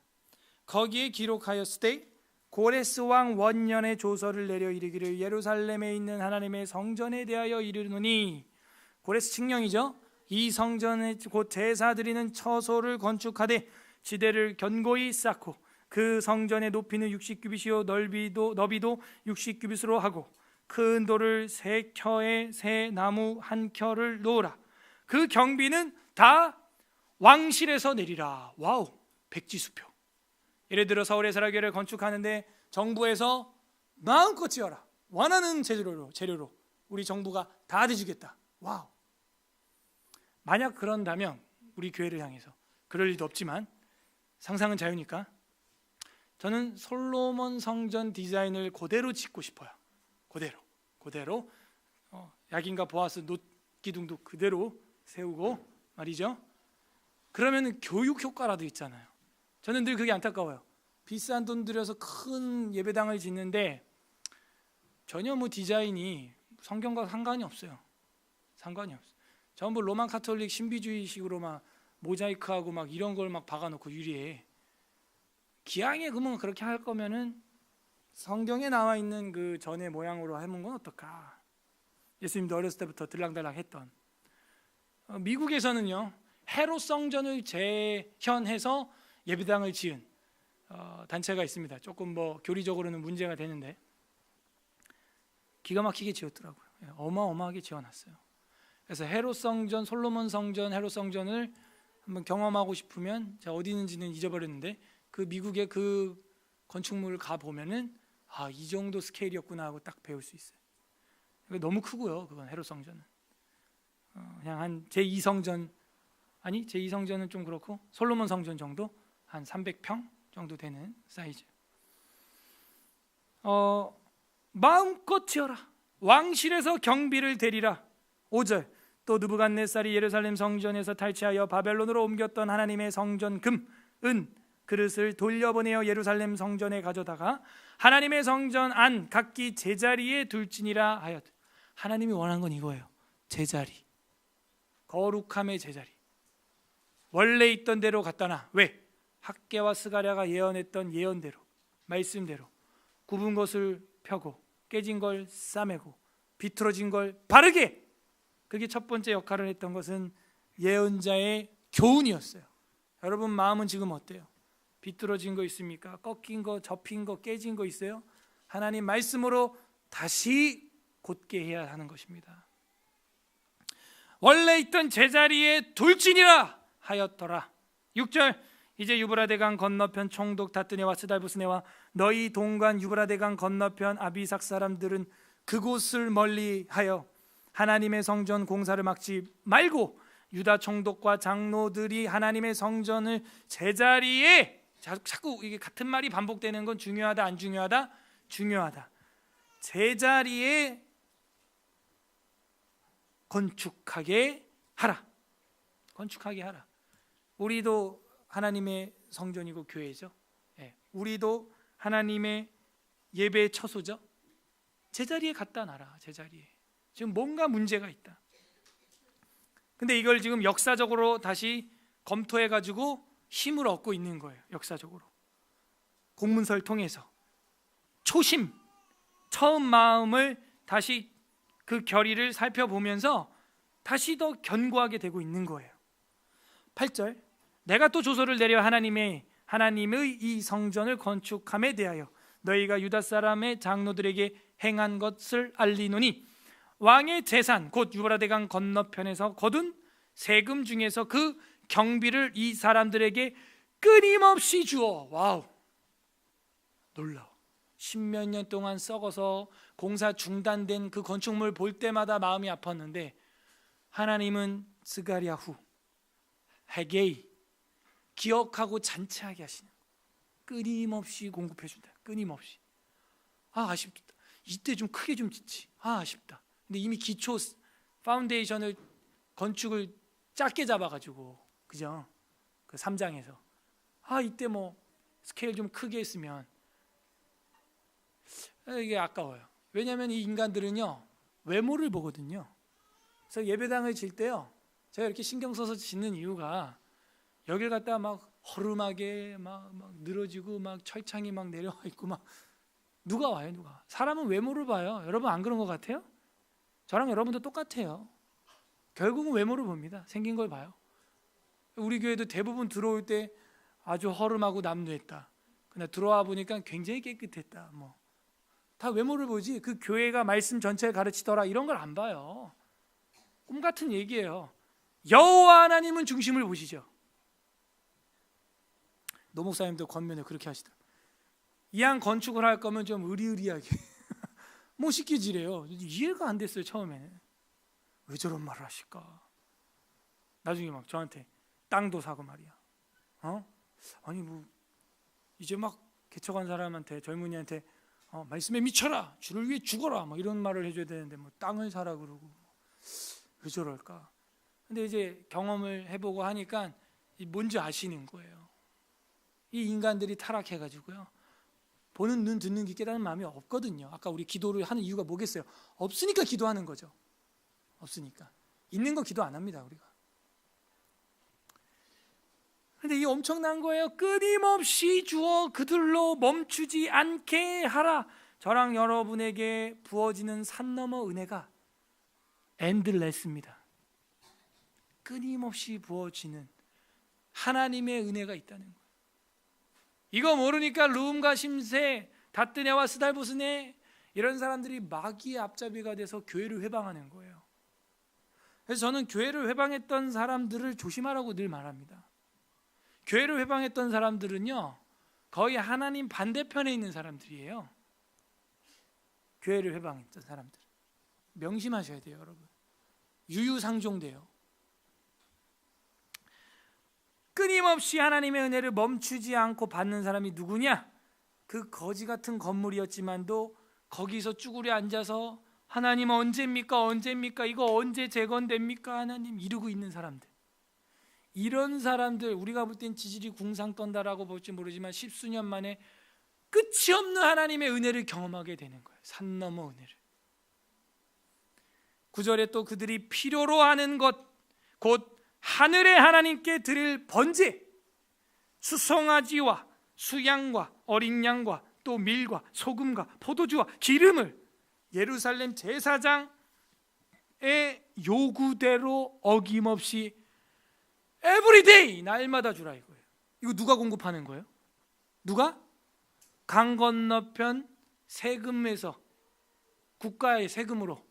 거기에 기록하였으되 고레스 왕 원년에 조서를 내려 이르기를 예루살렘에 있는 하나님의 성전에 대하여 이르노니, 고레스 칙령이죠. 이 성전에 곧 제사 드리는 처소를 건축하되 지대를 견고히 쌓고 그 성전의 높이는 60규빗이요 너비도 60규빗으로 하고 큰 돌을 3켜에 새 나무 1켜를 놓으라. 그 경비는 다 왕실에서 내리라. 와우, 백지수표. 예를 들어 서울의 사라교회를 건축하는데 정부에서 마음껏 지어라, 원하는 재료로 우리 정부가 다 대주겠다. 와우. 만약 그런다면 우리 교회를 향해서, 그럴 리도 없지만 상상은 자유니까, 저는 솔로몬 성전 디자인을 그대로 짓고 싶어요. 그대로 야긴과 보아스 놋 기둥도 그대로 세우고 말이죠. 그러면 교육 효과라도 있잖아요. 저는 늘 그게 안타까워요. 비싼 돈 들여서 큰 예배당을 짓는데 전혀 디자인이 성경과 상관이 없어요. 전부 로만 카톨릭 신비주의식으로 막 모자이크하고 막 이런 걸 막 박아놓고 유리에, 기왕에 그러면 그렇게 할 거면은 성경에 나와 있는 그 전의 모양으로 해본 건 어떨까? 예수님도 어렸을 때부터 들랑달랑 했던. 미국에서는요, 헤롯 성전을 재현해서 예배당을 지은 단체가 있습니다. 조금 교리적으로는 문제가 되는데 기가 막히게 지었더라고요. 어마어마하게 지어놨어요. 그래서 헤롯 성전, 솔로몬 성전, 헤롯 성전을 한번 경험하고 싶으면, 제가 어디 있는지는 잊어버렸는데 그 미국의 그 건축물을 가 보면은 이 정도 스케일이었구나 하고 딱 배울 수 있어요. 너무 크고요. 그건 헤롯 성전은 그냥 한 제2성전, 아니 제2성전은 좀 그렇고 솔로몬 성전 정도, 한 300평 정도 되는 사이즈. 마음껏 지어라. 왕실에서 경비를 대리라. 5절 또 느부갓네살이 예루살렘 성전에서 탈취하여 바벨론으로 옮겼던 하나님의 성전 금, 은, 그릇을 돌려보내어 예루살렘 성전에 가져다가 하나님의 성전 안 각기 제자리에 둘지니라 하였. 하나님이 원하는 건 이거예요. 제자리, 거룩함의 제자리. 원래 있던 대로 갖다 놔. 왜? 학개와 스가랴가 예언했던 예언대로, 말씀대로 굽은 것을 펴고 깨진 걸 싸매고 비틀어진 걸 바르게. 그게 첫 번째 역할을 했던 것은 예언자의 교훈이었어요. 여러분 마음은 지금 어때요? 비틀어진 거 있습니까? 꺾인 거, 접힌 거, 깨진 거 있어요? 하나님 말씀으로 다시 곧게 해야 하는 것입니다. 원래 있던 제자리에 돌지니라 하였더라. 6절, 이제 유브라데강 건너편 총독 다뜨네와 스달보스네와 너희 동관 유브라데강 건너편 아비삭 사람들은 그곳을 멀리하여 하나님의 성전 공사를 막지 말고 유다 총독과 장로들이 하나님의 성전을 제자리에, 자꾸 이게 같은 말이 반복되는 건 중요하다 안 중요하다? 중요하다. 제자리에 건축하게 하라. 건축하게 하라. 우리도 하나님의 성전이고 교회죠. 우리도 하나님의 예배의 처소죠. 제자리에 갖다 놔라. 제자리에. 지금 뭔가 문제가 있다. 근데 이걸 지금 역사적으로 다시 검토해 가지고 힘을 얻고 있는 거예요. 역사적으로 공문서를 통해서 초심, 처음 마음을 다시 그 결의를 살펴보면서 다시 더 견고하게 되고 있는 거예요. 8절, 내가 또 조서를 내려 하나님의 이 성전을 건축함에 대하여 너희가 유다 사람의 장로들에게 행한 것을 알리노니 왕의 재산 곧 유브라데강 건너편에서 거둔 세금 중에서 그 경비를 이 사람들에게 끊임없이 주어. 와우, 놀라워. 10몇 년 동안 썩어서 공사 중단된 그 건축물 볼 때마다 마음이 아팠는데 하나님은 스가랴후, 헤게이 기억하고 잔치하게 하시는, 끊임없이 공급해 준다. 끊임없이. 아쉽다. 이때 좀 크게 좀 짓지. 아쉽다. 근데 이미 기초 파운데이션을 건축을 작게 잡아가지고, 그죠? 그 3장에서 이때 뭐 스케일 좀 크게 했으면, 이게 아까워요. 왜냐하면 이 인간들은요 외모를 보거든요. 그래서 예배당을 질 때요, 제가 이렇게 신경 써서 짓는 이유가 여길 갖다 막 허름하게 막 늘어지고 막 철창이 막 내려와 있고 막 누가 와요? 누가? 사람은 외모를 봐요. 여러분 안 그런 것 같아요? 저랑 여러분도 똑같아요. 결국은 외모를 봅니다. 생긴 걸 봐요. 우리 교회도 대부분 들어올 때 아주 허름하고 남루했다. 그냥 들어와 보니까 굉장히 깨끗했다. 뭐 다 외모를 보지 그 교회가 말씀 전체를 가르치더라 이런 걸 안 봐요. 꿈 같은 얘기예요. 여호와 하나님은 중심을 보시죠. 노 목사님도 권면에 그렇게 하시다. 이왕 건축을 할 거면 좀 의리의리하게 뭐 시키지래요. 이해가 안 됐어요. 처음에는 왜 저런 말을 하실까. 나중에 막 저한테 땅도 사고 말이야. 아니 뭐 이제 막 개척한 사람한테, 젊은이한테 말씀에 미쳐라, 주를 위해 죽어라 막 이런 말을 해줘야 되는데 뭐 땅을 사라 그러고 왜 저럴까. 근데 이제 경험을 해보고 하니까 뭔지 아시는 거예요. 이 인간들이 타락해가지고요, 보는 눈 듣는 귀 깨닫는 마음이 없거든요. 아까 우리 기도를 하는 이유가 뭐겠어요? 없으니까 기도하는 거죠. 없으니까. 있는 거 기도 안 합니다 우리가. 근데 이 엄청난 거예요. 끊임없이 주어 그들로 멈추지 않게 하라. 저랑 여러분에게 부어지는 산 너머 은혜가 엔들레스입니다. 끊임없이 부어지는 하나님의 은혜가 있다는 거예요. 이거 모르니까 룸과 심세, 다뜨네와 스달보스네 이런 사람들이 마귀의 앞잡이가 돼서 교회를 회방하는 거예요. 그래서 저는 교회를 회방했던 사람들을 조심하라고 늘 말합니다. 교회를 회방했던 사람들은요 거의 하나님 반대편에 있는 사람들이에요. 교회를 회방했던 사람들 명심하셔야 돼요 여러분. 유유상종돼요. 끊임없이 하나님의 은혜를 멈추지 않고 받는 사람이 누구냐? 그 거지 같은 건물이었지만도 거기서 쭈그려 앉아서 하나님 언제입니까? 이거 언제 재건됩니까? 하나님 이러고 있는 사람들. 이런 사람들, 우리가 볼 땐 지질이 궁상 떤다라고 볼지 모르지만 십수년 만에 끝이 없는 하나님의 은혜를 경험하게 되는 거예요. 산 넘어 은혜를. 9절에 또 그들이 필요로 하는 것 곧 하늘의 하나님께 드릴 번제, 수송아지와 수양과 어린 양과 또 밀과 소금과 포도주와 기름을 예루살렘 제사장의 요구대로 어김없이 에브리데이 날마다 주라 이거예요. 이거 누가 공급하는 거예요? 누가? 강 건너편 세금에서 국가의 세금으로.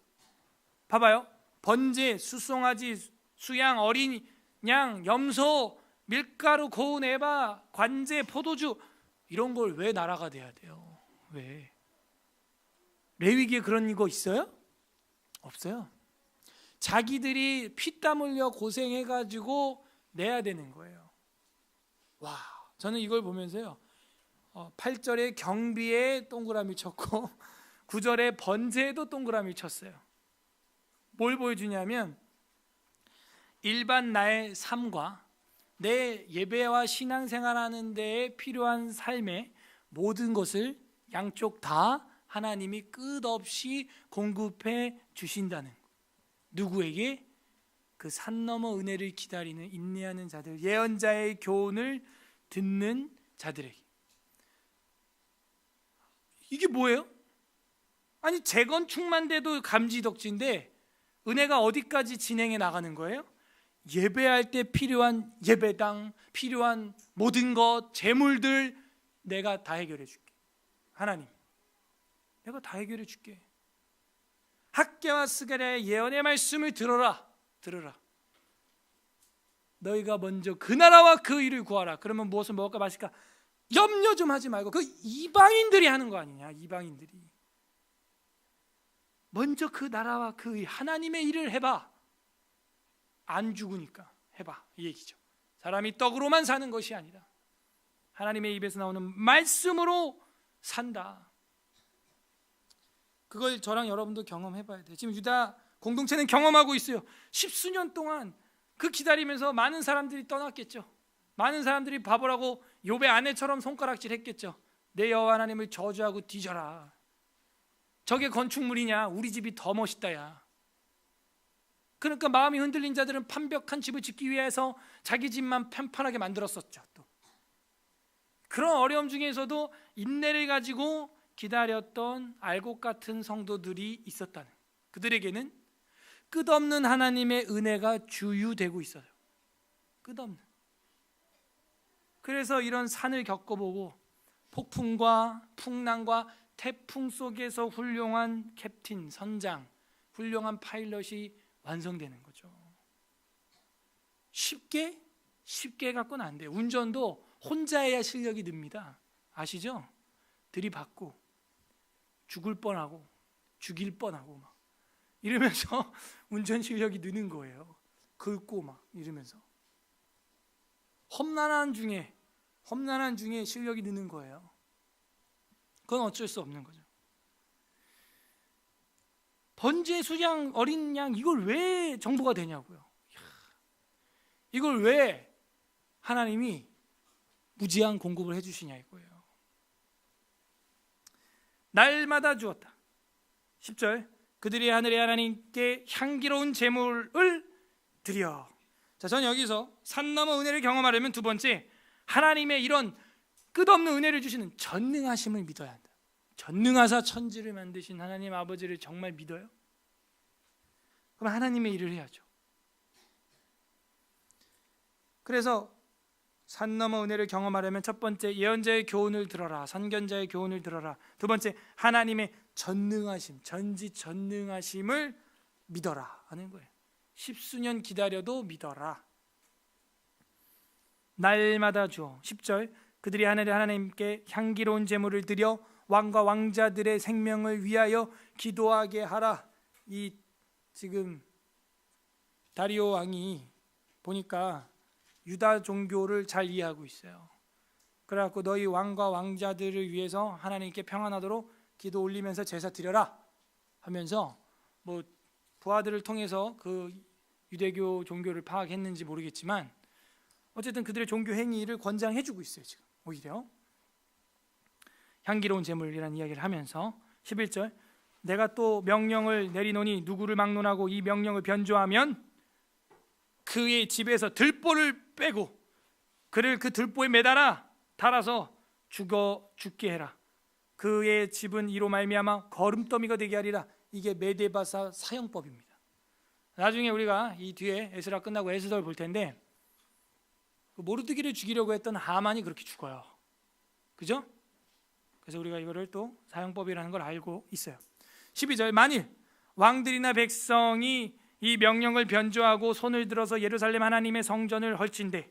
봐봐요. 번제, 수송아지, 수양, 어린 양, 염소, 밀가루, 고운 에바, 관제, 포도주, 이런 걸 왜 나라가 돼야 돼요? 왜? 레위기에 그런 거 있어요? 없어요. 자기들이 피땀 흘려 고생해가지고 내야 되는 거예요. 와, 저는 이걸 보면서요, 8절에 경비에 동그라미 쳤고 9절에 번제에도 동그라미 쳤어요. 뭘 보여주냐면 일반 나의 삶과 내 예배와 신앙생활하는 데에 필요한 삶의 모든 것을 양쪽 다 하나님이 끝없이 공급해 주신다는 것. 누구에게? 그 산 너머 은혜를 기다리는 인내하는 자들, 예언자의 교훈을 듣는 자들에게. 이게 뭐예요? 아니, 재건축만 돼도 감지덕지인데 은혜가 어디까지 진행해 나가는 거예요? 예배할 때 필요한 예배당, 필요한 모든 것, 재물들 내가 다 해결해 줄게. 하나님, 내가 다 해결해 줄게. 학개와 스가랴의 예언의 말씀을 들어라. 너희가 먼저 그 나라와 그 일을 구하라. 그러면 무엇을 먹을까 마실까 염려 좀 하지 말고, 그 이방인들이 하는 거 아니냐. 이방인들이 먼저 그 나라와 그 일, 하나님의 일을 해봐. 안 죽으니까 해봐, 이 얘기죠. 사람이 떡으로만 사는 것이 아니라 하나님의 입에서 나오는 말씀으로 산다. 그걸 저랑 여러분도 경험해봐야 돼요. 지금 유다 공동체는 경험하고 있어요. 10수년 동안 그 기다리면서 많은 사람들이 떠났겠죠. 많은 사람들이 바보라고 욥의 아내처럼 손가락질 했겠죠. 내 여호와 하나님을 저주하고 뒤져라. 저게 건축물이냐, 우리 집이 더 멋있다 야. 그러니까 마음이 흔들린 자들은 판벽한 집을 짓기 위해서 자기 집만 편편하게 만들었었죠. 또 그런 어려움 중에서도 인내를 가지고 기다렸던 알곡 같은 성도들이 있었다는, 그들에게는 끝없는 하나님의 은혜가 주유되고 있어요. 끝없는. 그래서 이런 산을 겪어보고 폭풍과 풍랑과 태풍 속에서 훌륭한 캡틴, 선장, 훌륭한 파일럿이 완성되는 거죠. 쉽게 갖고는 안 돼요. 운전도 혼자 해야 실력이 늡니다. 아시죠? 들이받고 죽을 뻔하고 죽일 뻔하고 막 이러면서 운전 실력이 느는 거예요. 긁고 막 이러면서 험난한 중에 실력이 느는 거예요. 그건 어쩔 수 없는 거죠. 번제, 수양, 어린 양, 이걸 왜 정보가 되냐고요. 이걸 왜 하나님이 무제한 공급을 해주시냐 이거예요. 날마다 주었다. 10절, 그들이 하늘의 하나님께 향기로운 제물을 드려. 자, 전 여기서 산 너머 은혜를 경험하려면 두 번째, 하나님의 이런 끝없는 은혜를 주시는 전능하심을 믿어야 한다. 전능하사 천지를 만드신 하나님 아버지를 정말 믿어요? 그럼 하나님의 일을 해야죠. 그래서 산 너머 은혜를 경험하려면 첫 번째, 예언자의 교훈을 들어라. 선견자의 교훈을 들어라. 두 번째, 하나님의 전능하심, 전지전능하심을 믿어라 하는 거예요. 10수년 기다려도 믿어라. 날마다 주어. 10절, 그들이 하늘의 하나님께 향기로운 제물을 드려 왕과 왕자들의 생명을 위하여 기도하게 하라. 이 지금 다리오 왕이 보니까 유다 종교를 잘 이해하고 있어요. 그래갖고 너희 왕과 왕자들을 위해서 하나님께 평안하도록 기도 올리면서 제사 드려라 하면서, 뭐 부하들을 통해서 그 유대교 종교를 파악했는지 모르겠지만 어쨌든 그들의 종교 행위를 권장해주고 있어요. 지금 오히려 향기로운 제물이라는 이야기를 하면서 11절, 내가 또 명령을 내리노니 누구를 막론하고 이 명령을 변조하면 그의 집에서 들보를 빼고 그를 그 들보에 매달아 달아서 죽게 해라. 그의 집은 이로 말미암아 거름더미가 되게 하리라. 이게 메데바사 사형법입니다. 나중에 우리가 이 뒤에 에스라 끝나고 에스더를 볼 텐데, 그 모르드기를 죽이려고 했던 하만이 그렇게 죽어요. 그죠? 그래서 우리가 이거를 또 사형법이라는 걸 알고 있어요. 12절 만일 왕들이나 백성이 이 명령을 변조하고 손을 들어서 예루살렘 하나님의 성전을 헐친대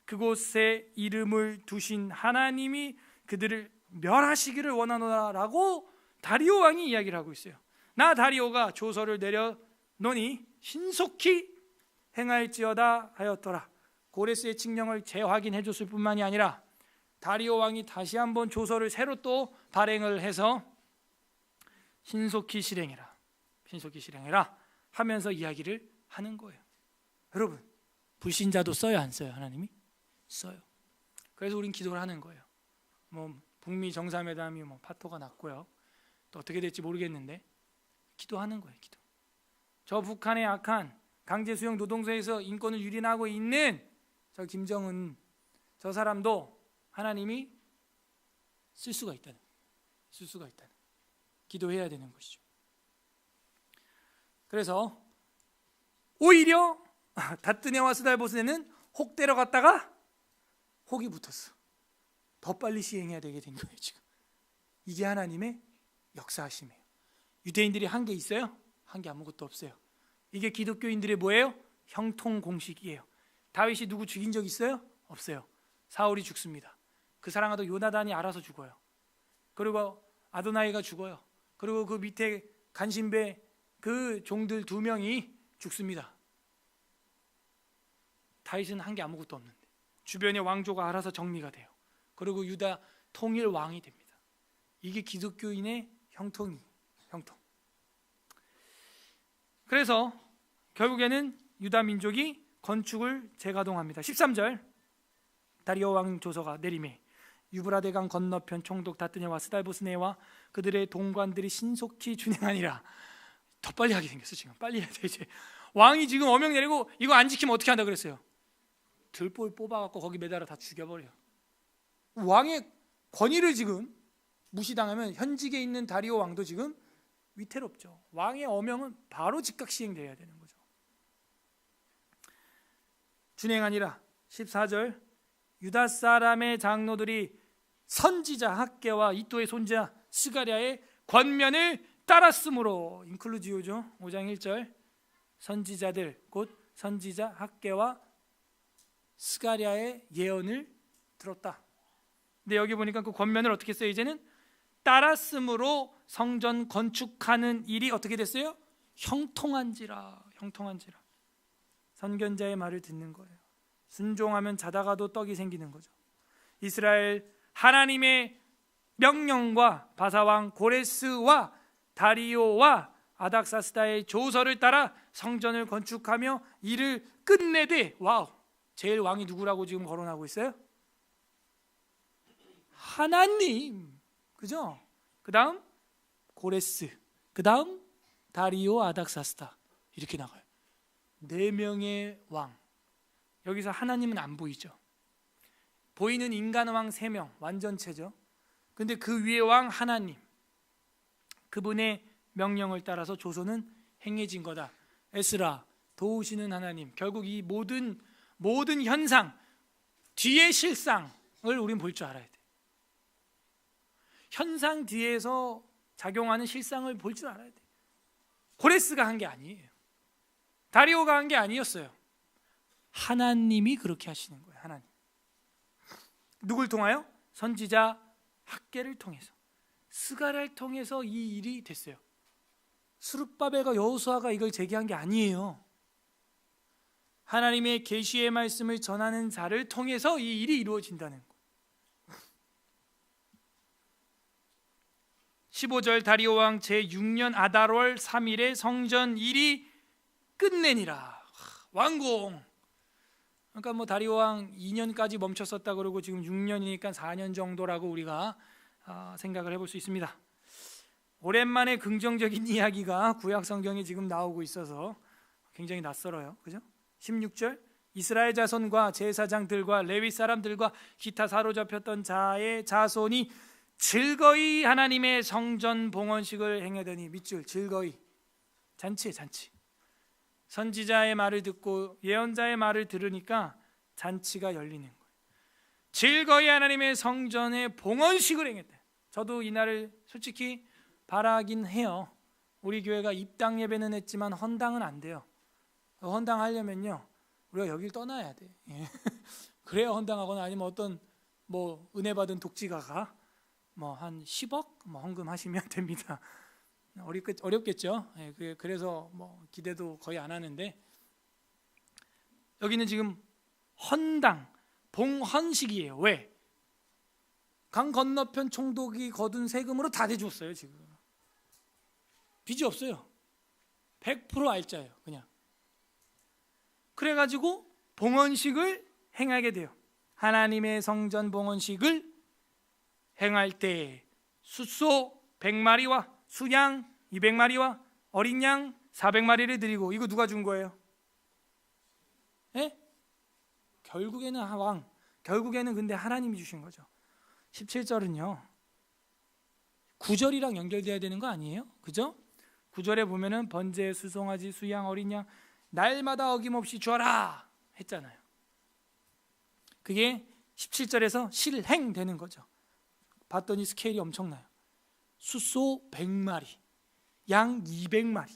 그곳에 이름을 두신 하나님이 그들을 멸하시기를 원하노라라고 다리오 왕이 이야기를 하고 있어요. 나 다리오가 조서를 내려놓으니 신속히 행할지어다 하였더라. 고레스의 칙령을 재확인해 줬을 뿐만이 아니라 다리오 왕이 다시 한번 조서를 새로 또 발행을 해서 신속히 실행해라 하면서 이야기를 하는 거예요. 여러분, 불신자도 써요, 안 써요? 하나님이 써요. 그래서 우린 기도를 하는 거예요. 북미 정상회담이 파토가 났고요. 또 어떻게 될지 모르겠는데 기도하는 거예요. 기도. 저 북한의 악한 강제 수용 노동소에서 인권을 유린하고 있는 저 김정은 저 사람도 하나님이 쓸 수가 있다는 기도해야 되는 것이죠. 그래서 오히려 다뜨네와 스달보스네는 혹 데려갔다가 혹이 붙었어. 더 빨리 시행해야 되게 된 거예요. 지금 이게 하나님의 역사하심이에요. 유대인들이 한 게 있어요? 한 게 아무것도 없어요. 이게 기독교인들의 뭐예요? 형통 공식이에요. 다윗이 누구 죽인 적 있어요? 없어요. 사울이 죽습니다. 그 사랑하던 요나단이 알아서 죽어요. 그리고 아도나이가 죽어요. 그리고 그 밑에 간신배 그 종들 2명이 죽습니다. 다윗은 한 게 아무것도 없는데 주변의 왕조가 알아서 정리가 돼요. 그리고 유다 통일 왕이 됩니다. 이게 기독교인의 형통. 그래서 결국에는 유다 민족이 건축을 재가동합니다. 13절 다리오 왕 조서가 내림에 유브라데강 건너편 총독 다뜨네와 스달보스네와 그들의 동관들이 신속히 준행하니라. 더 빨리 하게 생겼어. 지금 빨리 해야 돼. 이제 왕이 지금 어명 내리고 이거 안 지키면 어떻게 한다 그랬어요? 들볼 뽑아갖고 거기 매달아 다 죽여버려. 왕의 권위를 지금 무시당하면 현직에 있는 다리오 왕도 지금 위태롭죠. 왕의 어명은 바로 즉각 시행되어야 되는 거죠. 준행하니라. 14절 유다 사람의 장로들이 선지자 학계와 이또의 손자 스가랴의 권면을 따랐으므로 인클루지오죠. 5장 1절 선지자들 곧 선지자 학계와 스가랴의 예언을 들었다. 근데 여기 보니까 그 권면을 어떻게 써요? 이제는 따랐으므로 성전 건축하는 일이 어떻게 됐어요? 형통한지라. 선견자의 말을 듣는 거예요. 순종하면 자다가도 떡이 생기는 거죠. 이스라엘 하나님의 명령과 바사왕 고레스와 다리오와 아닥사스다의 조서를 따라 성전을 건축하며 일을 끝내되 와우, 제일 왕이 누구라고 지금 거론하고 있어요? 하나님. 그죠? 그 다음 고레스, 그 다음 다리오 아닥사스다. 이렇게 나가요. 4명의 왕. 여기서 하나님은 안 보이죠. 보이는 인간 왕 3명, 완전체죠. 근데 그 위에 왕 하나님, 그분의 명령을 따라서 조선은 행해진 거다. 에스라, 도우시는 하나님. 결국 이 모든 현상 뒤의 실상을 우린 볼 줄 알아야 돼. 현상 뒤에서 작용하는 실상을 볼 줄 알아야 돼. 고레스가 한 게 아니에요. 다리오가 한 게 아니었어요. 하나님이 그렇게 하시는 거예요. 하나님. 누굴 통하여? 선지자 학계를 통해서, 스가랴를 통해서 이 일이 됐어요. 스룹바벨과 여호수아가 이걸 제기한 게 아니에요. 하나님의 계시의 말씀을 전하는 자를 통해서 이 일이 이루어진다는 거예요. 15절 다리오 왕 제6년 아달월 3일에 성전 일이 끝내니라. 완공. 그러니까 다리오 왕 2년까지 멈췄었다 그러고 지금 6년이니까 4년 정도라고 우리가 생각을 해볼 수 있습니다. 오랜만에 긍정적인 이야기가 구약 성경에 지금 나오고 있어서 굉장히 낯설어요. 그죠? 16절 이스라엘 자손과 제사장들과 레위 사람들과 기타 사로잡혔던 자의 자손이 즐거이 하나님의 성전 봉헌식을 행하더니, 밑줄 즐거이, 잔치에 잔치. 선지자의 말을 듣고 예언자의 말을 들으니까 잔치가 열리는 거예요. 즐거이 하나님의 성전에 봉헌식을 행했다. 저도 이날을 솔직히 바라긴 해요. 우리 교회가 입당 예배는 했지만 헌당은 안 돼요. 헌당하려면요 우리가 여길 떠나야 돼. 그래야 헌당하거나 아니면 어떤 뭐 은혜 받은 독지가가 뭐 한 10억 헌금하시면 됩니다. 어렵겠죠. 그래서 뭐 기대도 거의 안 하는데, 여기는 지금 헌당, 봉헌식이에요. 왜? 강 건너편 총독이 거둔 세금으로 다 대주었어요. 지금 빚이 없어요. 100% 알짜예요. 그냥. 그래가지고 봉헌식을 행하게 돼요. 하나님의 성전 봉헌식을 행할 때 숫소 100마리와 수양 200마리와 어린 양 400마리를 드리고, 이거 누가 준 거예요? 예? 결국에는 왕, 결국에는 근데 하나님이 주신 거죠. 17절은요 9절이랑 연결돼야 되는 거 아니에요? 그죠? 9절에 보면은 번제, 수송아지, 수양, 어린 양 날마다 어김없이 주어라 했잖아요. 그게 17절에서 실행되는 거죠. 봤더니 스케일이 엄청나요. 숫소 100마리, 양 200마리,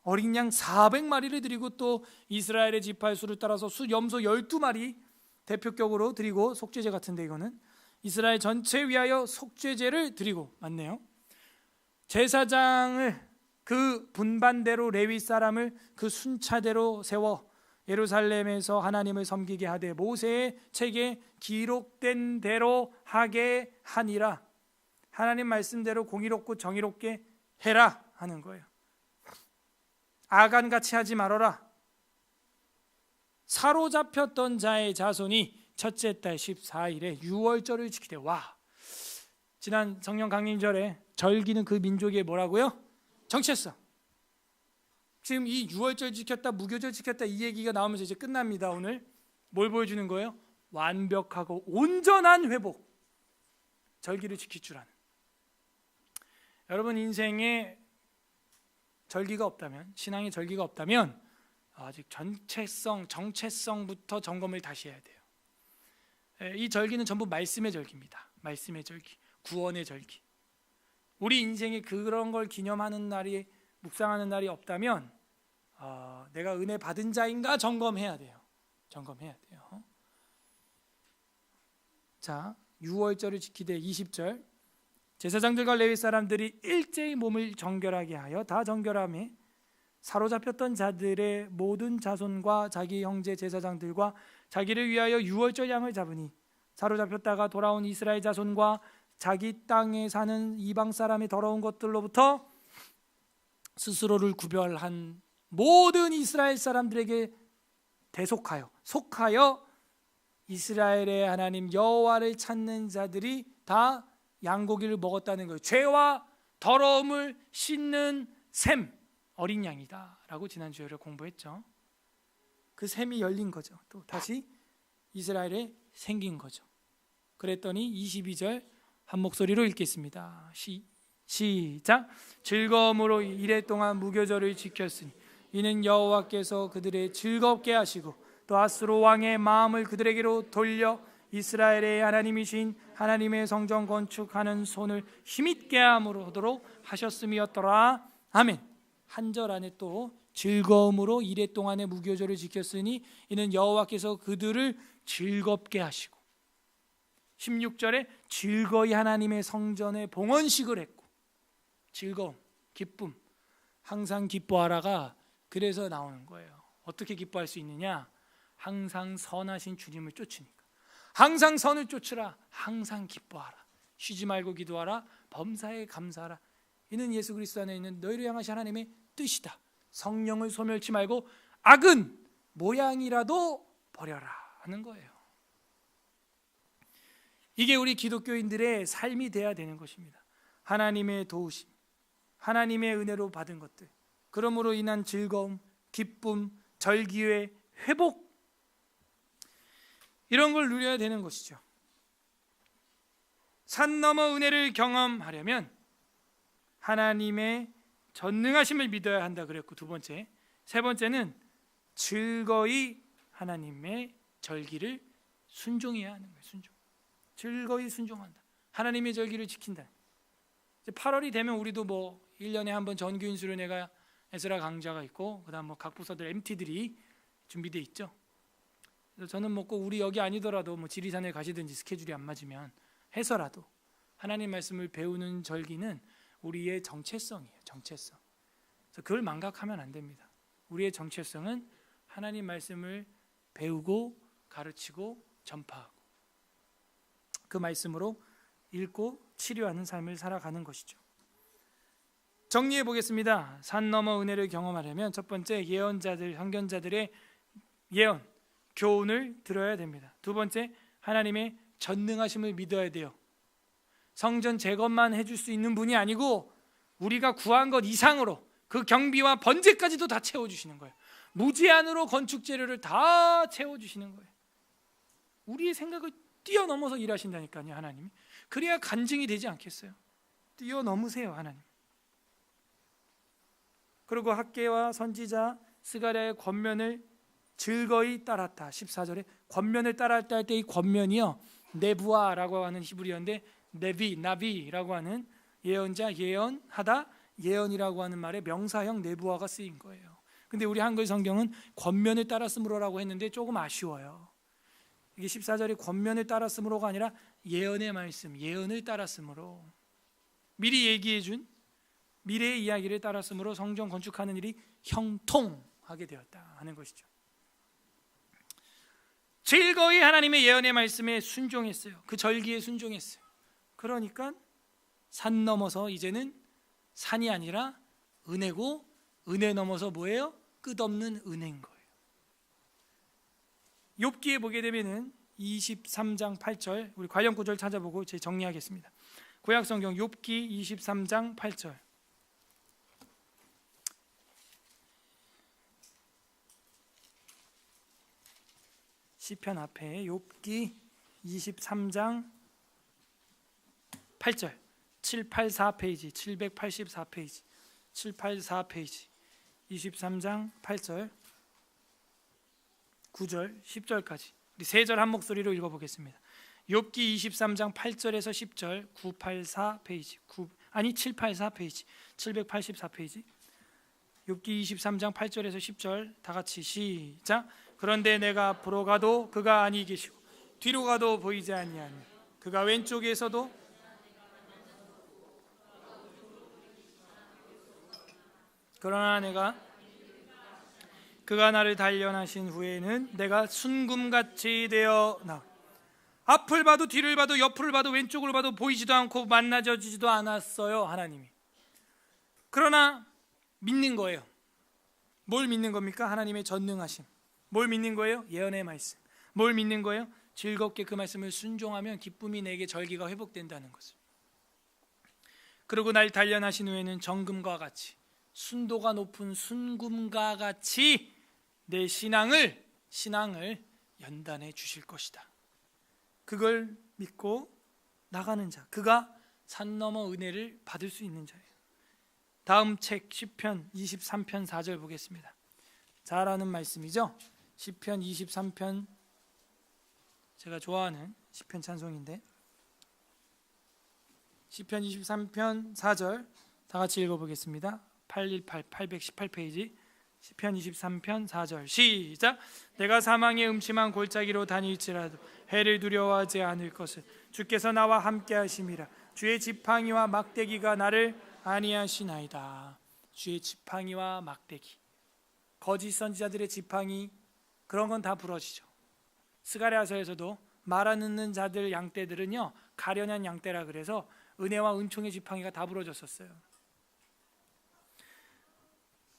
어린 양 400마리를 드리고, 또 이스라엘의 지파의 수를 따라서 염소 12마리 대표격으로 드리고, 속죄제 같은데 이거는 이스라엘 전체 위하여 속죄제를 드리고, 맞네요. 제사장을 그 분반대로 레위 사람을 그 순차대로 세워 예루살렘에서 하나님을 섬기게 하되 모세의 책에 기록된 대로 하게 하니라. 하나님 말씀대로 공의롭고 정의롭게 해라 하는 거예요. 아간같이 하지 말아라. 사로잡혔던 자의 자손이 첫째 달 14일에 유월절을 지키되, 와, 지난 성령 강림절에 절기는 그 민족의 뭐라고요? 정체성. 지금 이 유월절 지켰다, 무교절 지켰다 이 얘기가 나오면서 이제 끝납니다. 오늘 뭘 보여주는 거예요? 완벽하고 온전한 회복, 절기를 지킬 줄 아는. 여러분 인생에 절기가 없다면, 신앙의 절기가 없다면 아직 정체성부터 점검을 다시 해야 돼요. 이 절기는 전부 말씀의 절기입니다. 말씀의 절기, 구원의 절기. 우리 인생에 그런 걸 기념하는 날이, 묵상하는 날이 없다면 내가 은혜 받은 자인가 점검해야 돼요. 점검해야 돼요. 자, 유월절을 지키되 20절, 제사장들과 레위 사람들이 일제히 몸을 정결하게 하여 다 정결함에 사로잡혔던 자들의 모든 자손과 자기 형제 제사장들과 자기를 위하여 유월절 양을 잡으니, 사로잡혔다가 돌아온 이스라엘 자손과 자기 땅에 사는 이방 사람의 더러운 것들로부터 스스로를 구별한 모든 이스라엘 사람들에게 속하여 이스라엘의 하나님 여호와를 찾는 자들이 다 양고기를 먹었다는 거예요. 죄와 더러움을 씻는 셈, 어린 양이다 라고 지난주에 공부했죠. 그 셈이 열린 거죠. 또 다시 이스라엘에 생긴 거죠. 그랬더니 22절 한 목소리로 읽겠습니다. 시작. 즐거움으로 이래 동안 무교절을 지켰으니 이는 여호와께서 그들의 즐겁게 하시고 또 아스로 왕의 마음을 그들에게로 돌려 이스라엘의 하나님이신 하나님의 성전 건축하는 손을 힘있게 하도록 하셨음이었더라. 아멘. 한 절 안에 또 즐거움으로 이래 동안의 무교절을 지켰으니 이는 여호와께서 그들을 즐겁게 하시고, 16절에 즐거이 하나님의 성전에 봉헌식을 했고, 즐거움, 기쁨, 항상 기뻐하라가 그래서 나오는 거예요. 어떻게 기뻐할 수 있느냐? 항상 선하신 주님을 쫓으니까. 항상 선을 쫓으라. 항상 기뻐하라. 쉬지 말고 기도하라. 범사에 감사하라. 이는 예수 그리스도 안에 있는 너희를 향하신 하나님의 뜻이다. 성령을 소멸치 말고 악은 모양이라도 버려라 하는 거예요. 이게 우리 기독교인들의 삶이 돼야 되는 것입니다. 하나님의 도우심, 하나님의 은혜로 받은 것들, 그러므로 인한 즐거움, 기쁨, 절기의 회복, 이런 걸 누려야 되는 것이죠. 산 넘어 은혜를 경험하려면 하나님의 전능하심을 믿어야 한다 그랬고, 두 번째, 세 번째는 즐거이 하나님의 절기를 순종해야 하는 거예요. 순종. 즐거이 순종한다. 하나님의 절기를 지킨다. 이제 8월이 되면 우리도 뭐 1년에 한 번 정규인 수련회가 에스라 강좌가 있고 그다음 뭐 각 부서들 MT들이 준비돼 있죠. 그래서 저는 뭐 꼭 우리 여기 아니더라도 뭐 지리산에 가시든지 스케줄이 안 맞으면 해서라도 하나님 말씀을 배우는 절기는 우리의 정체성이에요. 정체성. 그래서 그걸 망각하면 안 됩니다. 우리의 정체성은 하나님 말씀을 배우고 가르치고 전파하고 그 말씀으로 읽고 치료하는 삶을 살아가는 것이죠. 정리해 보겠습니다. 산 너머 은혜를 경험하려면 첫 번째, 예언자들, 선견자들의 예언, 교훈을 들어야 됩니다. 두 번째, 하나님의 전능하심을 믿어야 돼요. 성전 재건만 해줄 수 있는 분이 아니고 우리가 구한 것 이상으로 그 경비와 번제까지도 다 채워주시는 거예요. 무제한으로 건축 재료를 다 채워주시는 거예요. 우리의 생각을 뛰어넘어서 일하신다니까요, 하나님이. 그래야 간증이 되지 않겠어요? 뛰어넘으세요, 하나님. 그리고 학개와 선지자 스가랴의 권면을 즐거이 따랐다. 14절에 권면을 따랐다 할 때 이 권면이요, 네부아라고 하는 히브리어인데 나비라고 하는 예언자, 예언하다, 예언이라고 하는 말에 명사형 네부아가 쓰인 거예요. 근데 우리 한글 성경은 권면을 따랐으므로라고 했는데 조금 아쉬워요. 이게 14절에 권면을 따랐으므로가 아니라 예언의 말씀, 예언을 따랐으므로, 미리 얘기해 준 미래의 이야기를 따랐으므로 성전 건축하는 일이 형통하게 되었다 하는 것이죠. 즐거이 하나님의 예언의 말씀에 순종했어요. 그 절기에 순종했어요. 그러니까 산 넘어서 이제는 산이 아니라 은혜고, 은혜 넘어서 뭐예요? 끝없는 은혜인 거예요. 욥기에 보게 되면은 23장 8절, 우리 관련 구절 찾아보고 제 정리하겠습니다. 구약성경 욥기 23장 8절. 시편 앞에 욥기 23장 8절, 784페이지, 784페이지, 784페이지, 23장 8절, 9절, 10절까지 우리 세 절 한 목소리로 읽어보겠습니다. 욥기 23장 8절에서 10절, 984페이지, 784페이지, 784페이지, 욥기 23장 8절에서 10절 다 같이 시작. 그런데 내가 앞으로 가도 그가 아니 계시고 뒤로 가도 보이지 아니하니 그가 왼쪽에서도 그러나 그가 나를 단련하신 후에는 내가 순금같이 되어 나 앞을 봐도 뒤를 봐도 옆을 봐도 왼쪽을 봐도 보이지도 않고 만나지도 않았어요, 하나님이. 그러나 믿는 거예요. 뭘 믿는 겁니까? 하나님의 전능하심. 뭘 믿는 거예요? 예언의 말씀. 뭘 믿는 거예요? 즐겁게 그 말씀을 순종하면 기쁨이 내게 절기가 회복된다는 것을. 그리고 날 단련하신 후에는 정금과 같이, 순도가 높은 순금과 같이 내 신앙을 연단해 주실 것이다. 그걸 믿고 나가는 자, 그가 산 넘어 은혜를 받을 수 있는 자예요. 다음 책 시편 23편 4절 보겠습니다. 잘 아는 말씀이죠. 시편 23편, 제가 좋아하는 시편 찬송인데 시편 23편 4절 다 같이 읽어보겠습니다. 818페이지 시편 23편 4절 시작. 내가 사망의 음침한 골짜기로 다닐지라도 해를 두려워하지 않을 것을 주께서 나와 함께 하심이라. 주의 지팡이와 막대기가 나를 안위하시나이다. 주의 지팡이와 막대기, 거짓 선지자들의 지팡이, 그런 건 다 부러지죠. 스가랴서에서도 말 안 듣는 자들 양떼들은요 가련한 양떼라 그래서 은혜와 은총의 지팡이가 다 부러졌었어요.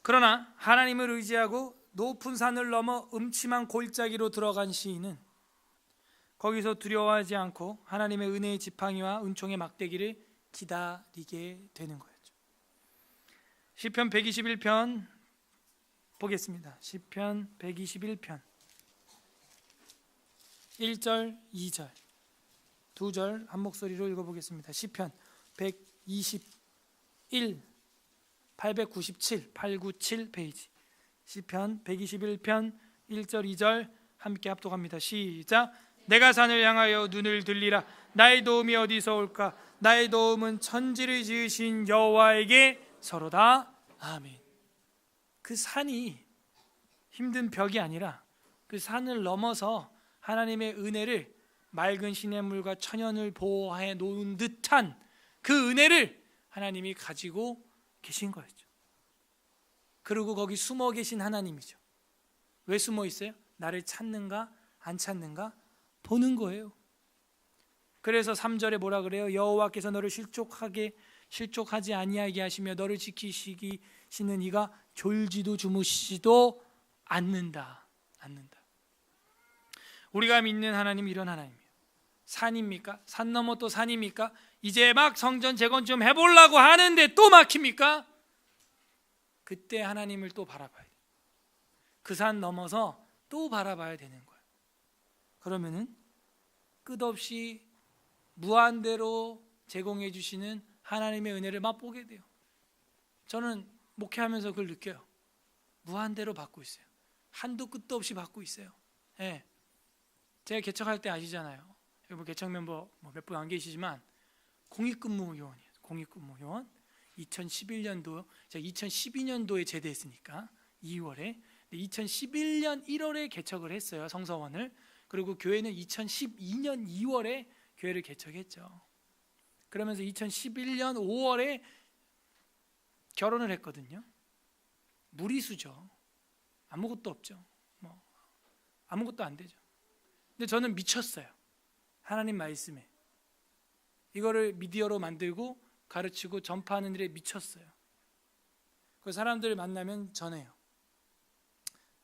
그러나 하나님을 의지하고 높은 산을 넘어 음침한 골짜기로 들어간 시인은 거기서 두려워하지 않고 하나님의 은혜의 지팡이와 은총의 막대기를 기다리게 되는 거였죠. 시편 121편 보겠습니다. 시편 121편 1절 2절 두 절 한 목소리로 읽어보겠습니다. 시편 121 897 897 페이지 시편 121편 1절 2절 함께 합독합니다. 시작. 내가 산을 향하여 눈을 들리라. 나의 도움이 어디서 올까? 나의 도움은 천지를 지으신 여호와에게 서로다. 아멘. 그 산이 힘든 벽이 아니라 그 산을 넘어서 하나님의 은혜를 맑은 시냇물과 천연을 보호해 놓은 듯한 그 은혜를 하나님이 가지고 계신 거였죠. 그리고 거기 숨어 계신 하나님이죠. 왜 숨어 있어요? 나를 찾는가 안 찾는가 보는 거예요. 그래서 3절에 뭐라 그래요? 여호와께서 너를 실족하지 아니하게 하시며 너를 지키시는 이가 졸지도 주무시지도 않는다. 우리가 믿는 하나님 이런 하나님이에요. 산입니까? 산 넘어 또 산입니까? 이제 막 성전 재건 좀 해보려고 하는데 또 막힙니까? 그때 하나님을 또 바라봐야 돼요. 그 산 넘어서 또 바라봐야 되는 거예요. 그러면은 끝없이 무한대로 제공해 주시는 하나님의 은혜를 맛보게 돼요. 저는 목회하면서 그걸 느껴요. 무한대로 받고 있어요. 한도 끝도 없이 받고 있어요. 네. 제가 개척할 때 아시잖아요. 여기 개척 멤버 몇 분 안 계시지만 공익근무요원이에요. 공익근무요원. 2011년도 제가 2012년도에 제대했으니까 2월에 2011년 1월에 개척을 했어요. 성서원을. 그리고 교회는 2012년 2월에 교회를 개척했죠. 그러면서 2011년 5월에 결혼을 했거든요. 무리수죠. 아무것도 없죠. 아무것도 안 되죠. 근데 저는 미쳤어요. 하나님 말씀에. 이거를 미디어로 만들고 가르치고 전파하는 일에 미쳤어요. 그 사람들을 만나면 전해요.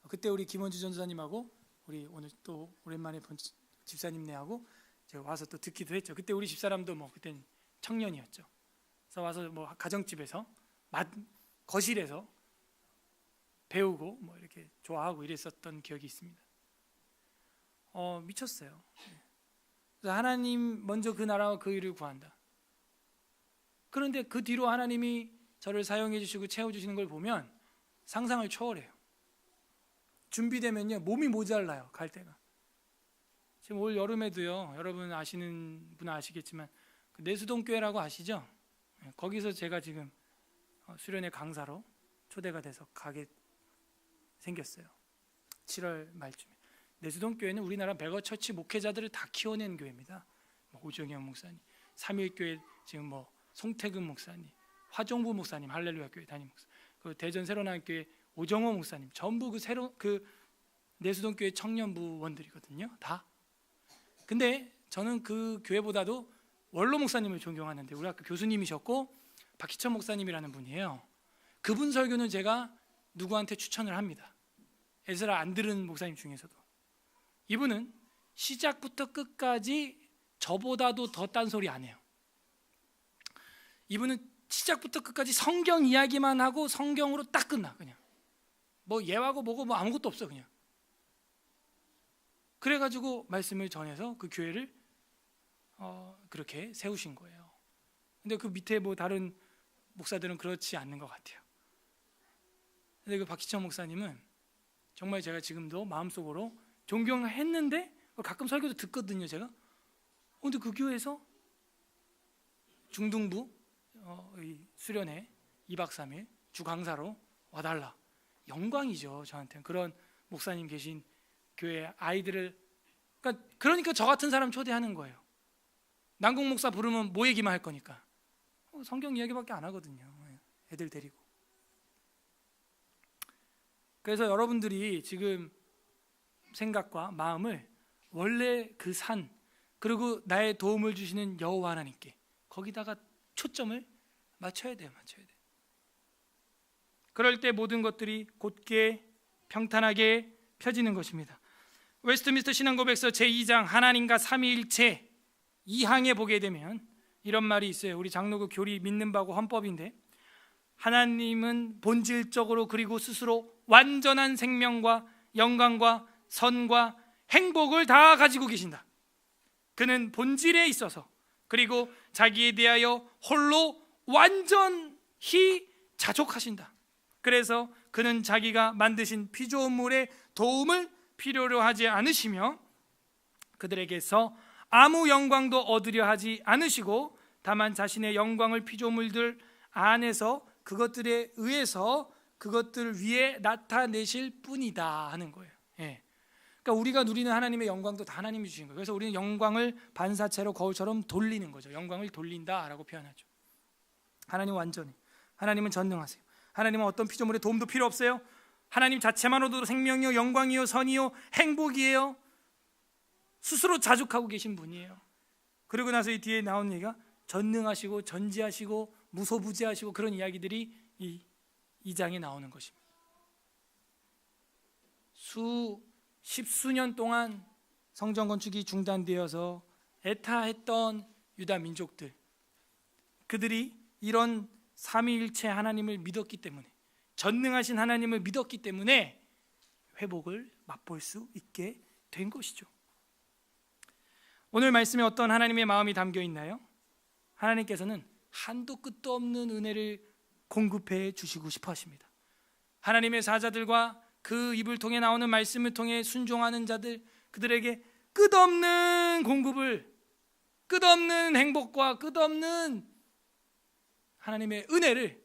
그때 우리 김원주 전도사님하고 우리 오늘 또 오랜만에 본 집사님네하고 제가 와서 또 듣기도 했죠. 그때 우리 집사람도 그때는 청년이었죠. 그래서 와서 가정집에서 거실에서 배우고 이렇게 좋아하고 이랬었던 기억이 있습니다. 미쳤어요. 그래서 하나님 먼저 그 나라와 그 일을 구한다. 그런데 그 뒤로 하나님이 저를 사용해 주시고 채워주시는 걸 보면 상상을 초월해요. 준비되면요 몸이 모자라요. 갈 때가. 지금 올 여름에도요, 여러분 아시는 분은 아시겠지만 그 내수동교회라고 아시죠? 거기서 제가 지금 수련회 강사로 초대가 돼서 가게 생겼어요. 7월 말쯤에. 내수동교회는 우리나라 메가처치 목회자들을 다 키워낸 교회입니다. 오정영 목사님, 삼일교회 지금 송태근 목사님, 화종부 목사님, 할렐루야 교회 담임 목사, 그 대전 새로나교회 오정호 목사님, 전부 그 내수동교회 청년부원들이거든요. 다. 근데 저는 그 교회보다도 원로 목사님을 존경하는데 우리 학교 교수님이셨고 박희천 목사님이라는 분이에요. 그분 설교는 제가 누구한테 추천을 합니다. 에스라 안 들은 목사님 중에서도. 이분은 시작부터 끝까지 저보다도 더 딴소리 안 해요. 이분은 시작부터 끝까지 성경 이야기만 하고 성경으로 딱 끝나. 그냥 예하고 뭐고 아무것도 없어. 그냥 그래가지고 말씀을 전해서 그 교회를 그렇게 세우신 거예요. 근데 그 밑에 다른 목사들은 그렇지 않는 것 같아요. 근데 그 박희천 목사님은 정말 제가 지금도 마음속으로 존경했는데 가끔 설교도 듣거든요. 제가. 근데 그 교회에서 중등부 수련회 2박 3일 주강사로 와달라. 영광이죠. 저한테는 그런 목사님 계신 교회 아이들을 그러니까 저 같은 사람 초대하는 거예요. 남궁 목사 부르면 뭐 얘기만 할 거니까 성경 이야기밖에 안 하거든요. 애들 데리고. 그래서 여러분들이 지금 생각과 마음을 원래 그 산 그리고 나의 도움을 주시는 여호와 하나님께 거기다가 초점을 맞춰야 돼요. 그럴 때 모든 것들이 곧게 평탄하게 펴지는 것입니다. 웨스트민스터 신앙고백서 제2장 하나님과 삼위일체 2항에 보게 되면 이런 말이 있어요. 우리 장로교 교리 믿는 바고 헌법인데 하나님은 본질적으로 그리고 스스로 완전한 생명과 영광과 선과 행복을 다 가지고 계신다. 그는 본질에 있어서 그리고 자기에 대하여 홀로 완전히 자족하신다. 그래서 그는 자기가 만드신 피조물의 도움을 필요로 하지 않으시며 그들에게서 아무 영광도 얻으려 하지 않으시고 다만 자신의 영광을 피조물들 안에서 그것들에 의해서 그것들 위에 나타내실 뿐이다 하는 거예요. 그러니까 우리가 누리는 하나님의 영광도 다 하나님이 주신 거예요. 그래서 우리는 영광을 반사체로 거울처럼 돌리는 거죠. 영광을 돌린다라고 표현하죠. 하나님은 완전히, 하나님은 전능하세요. 하나님은 어떤 피조물의 도움도 필요 없어요. 하나님 자체만으로도 생명이요 영광이요 선이요 행복이에요. 스스로 자족하고 계신 분이에요. 그리고 나서 이 뒤에 나온 얘기가 전능하시고 전지하시고 무소부지하시고 그런 이야기들이 이 2장에 나오는 것입니다. 십수년 동안 성전 건축이 중단되어서 애타했던 유다 민족들, 그들이 이런 삼위일체 하나님을 믿었기 때문에, 전능하신 하나님을 믿었기 때문에 회복을 맛볼 수 있게 된 것이죠. 오늘 말씀에 어떤 하나님의 마음이 담겨 있나요? 하나님께서는 한도 끝도 없는 은혜를 공급해 주시고 싶어 하십니다. 하나님의 사자들과 그 입을 통해 나오는 말씀을 통해 순종하는 자들, 그들에게 끝없는 공급을, 끝없는 행복과 끝없는 하나님의 은혜를,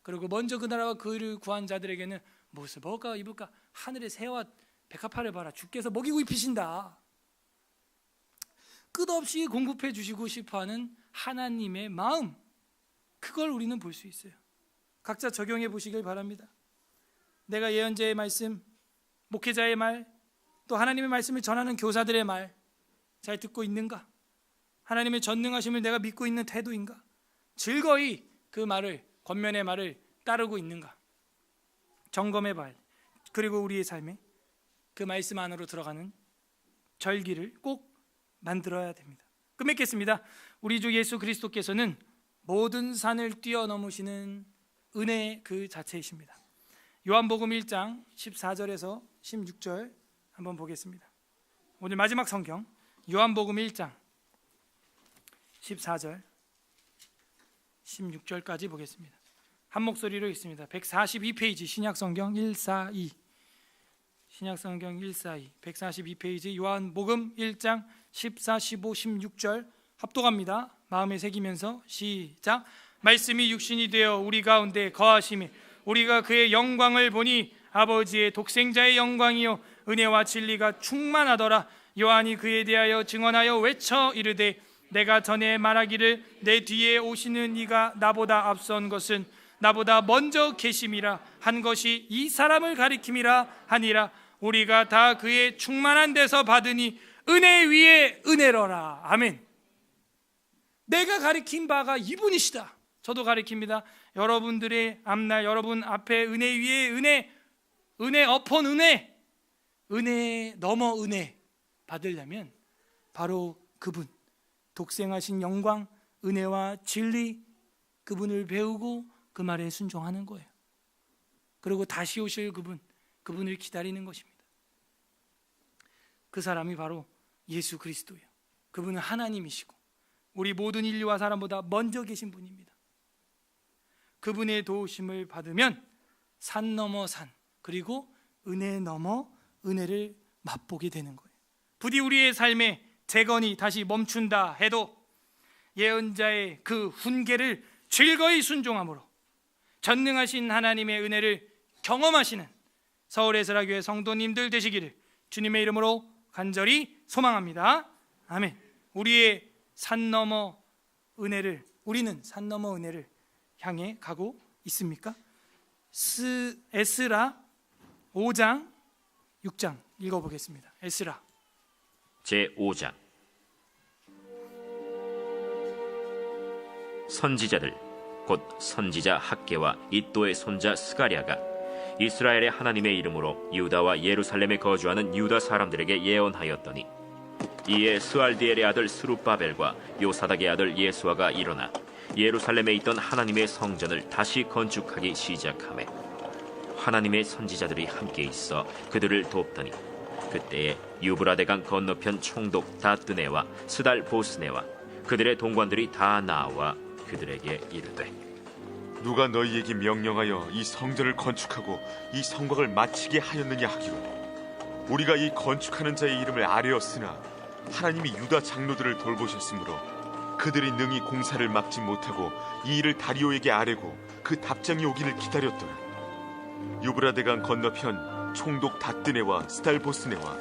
그리고 먼저 그 나라와 그 의를 구한 자들에게는 무엇을 먹을까 입을까 하늘의 새와 백합화를 봐라, 주께서 먹이고 입히신다. 끝없이 공급해 주시고 싶어하는 하나님의 마음, 그걸 우리는 볼 수 있어요. 각자 적용해 보시길 바랍니다. 내가 예언자의 말씀, 목회자의 말, 또 하나님의 말씀을 전하는 교사들의 말 잘 듣고 있는가? 하나님의 전능하심을 내가 믿고 있는 태도인가? 즐거이 그 말을, 권면의 말을 따르고 있는가? 점검해 봐야 돼. 그리고 우리의 삶에 그 말씀 안으로 들어가는 절기를 꼭 만들어야 됩니다. 끝맺겠습니다. 우리 주 예수 그리스도께서는 모든 산을 뛰어넘으시는 은혜 그 자체이십니다. 요한복음 1장 14절에서 16절 한번 보겠습니다. 오늘 마지막 성경 요한복음 1장 14절 16절까지 보겠습니다. 한 목소리로 읽습니다. 142페이지 신약성경 142, 신약성경 142 142페이지 요한복음 1장 14, 15, 16절 합독합니다. 마음에 새기면서 시작. 말씀이 육신이 되어 우리 가운데 거하심에 우리가 그의 영광을 보니 아버지의 독생자의 영광이요 은혜와 진리가 충만하더라. 요한이 그에 대하여 증언하여 외쳐 이르되 내가 전에 말하기를 내 뒤에 오시는 이가 나보다 앞선 것은 나보다 먼저 계심이라 한 것이 이 사람을 가리킴이라 하니라. 우리가 다 그의 충만한 데서 받으니 은혜 위에 은혜로라. 아멘. 내가 가리킨 바가 이분이시다. 저도 가리킵니다. 여러분들의 앞날, 여러분 앞에 은혜 위에 은혜, 은혜 upon 은혜, 은혜 넘어 은혜 받으려면 바로 그분, 독생하신 영광, 은혜와 진리, 그분을 배우고 그 말에 순종하는 거예요. 그리고 다시 오실 그분, 그분을 기다리는 것입니다. 그 사람이 바로 예수 그리스도예요. 그분은 하나님이시고 우리 모든 인류와 사람보다 먼저 계신 분입니다. 그분의 도우심을 받으면 산 넘어 산, 그리고 은혜 넘어 은혜를 맛보게 되는 거예요. 부디 우리의 삶에 재건이 다시 멈춘다 해도 예언자의 그 훈계를 즐거이 순종함으로 전능하신 하나님의 은혜를 경험하시는 서울에스라교회 성도님들 되시기를 주님의 이름으로 간절히 소망합니다. 아멘. 우리의 산 넘어 은혜를, 우리는 산 넘어 은혜를 향해 가고 있습니까? 에스라 5장 6장 읽어보겠습니다. 에스라 제5장. 선지자들 곧 선지자 학개와 이또의 손자 스가랴가 이스라엘의 하나님의 이름으로 유다와 예루살렘에 거주하는 유다 사람들에게 예언하였더니 이에 스알디엘의 아들 스룹바벨과 요사닥의 아들 예수아가 일어나 예루살렘에 있던 하나님의 성전을 다시 건축하기 시작하매 하나님의 선지자들이 함께 있어 그들을 돕더니 그때에 유브라데강 건너편 총독 다뜨네와 스달 보스네와 그들의 동관들이 다 나와 그들에게 이르되 누가 너희에게 명령하여 이 성전을 건축하고 이 성곽을 마치게 하였느냐 하기로 우리가 이 건축하는 자의 이름을 아뢰었으나 하나님이 유다 장로들을 돌보셨으므로 그들이 능히 공사를 막지 못하고 이 일을 다리오에게 아뢰고 그 답장이 오기를 기다렸더라. 유브라데강 건너편 총독 다뜨네와 스달보스네와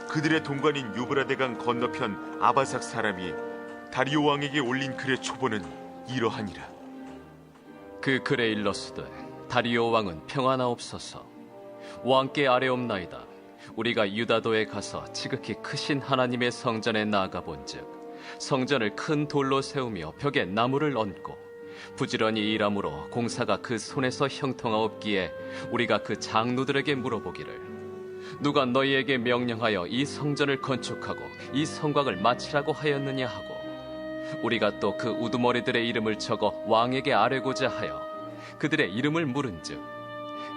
그들의 동관인 유브라데강 건너편 아바삭 사람이 다리오 왕에게 올린 글의 초본은 이러하니라. 그 글에 일렀으되 다리오 왕은 평안하옵소서. 왕께 아뢰옵나이다. 우리가 유다도에 가서 지극히 크신 하나님의 성전에 나아가 본즉 성전을 큰 돌로 세우며 벽에 나무를 얹고 부지런히 일함으로 공사가 그 손에서 형통하옵기에 우리가 그 장로들에게 물어보기를 누가 너희에게 명령하여 이 성전을 건축하고 이 성곽을 마치라고 하였느냐 하고 우리가 또 그 우두머리들의 이름을 적어 왕에게 아뢰고자 하여 그들의 이름을 물은즉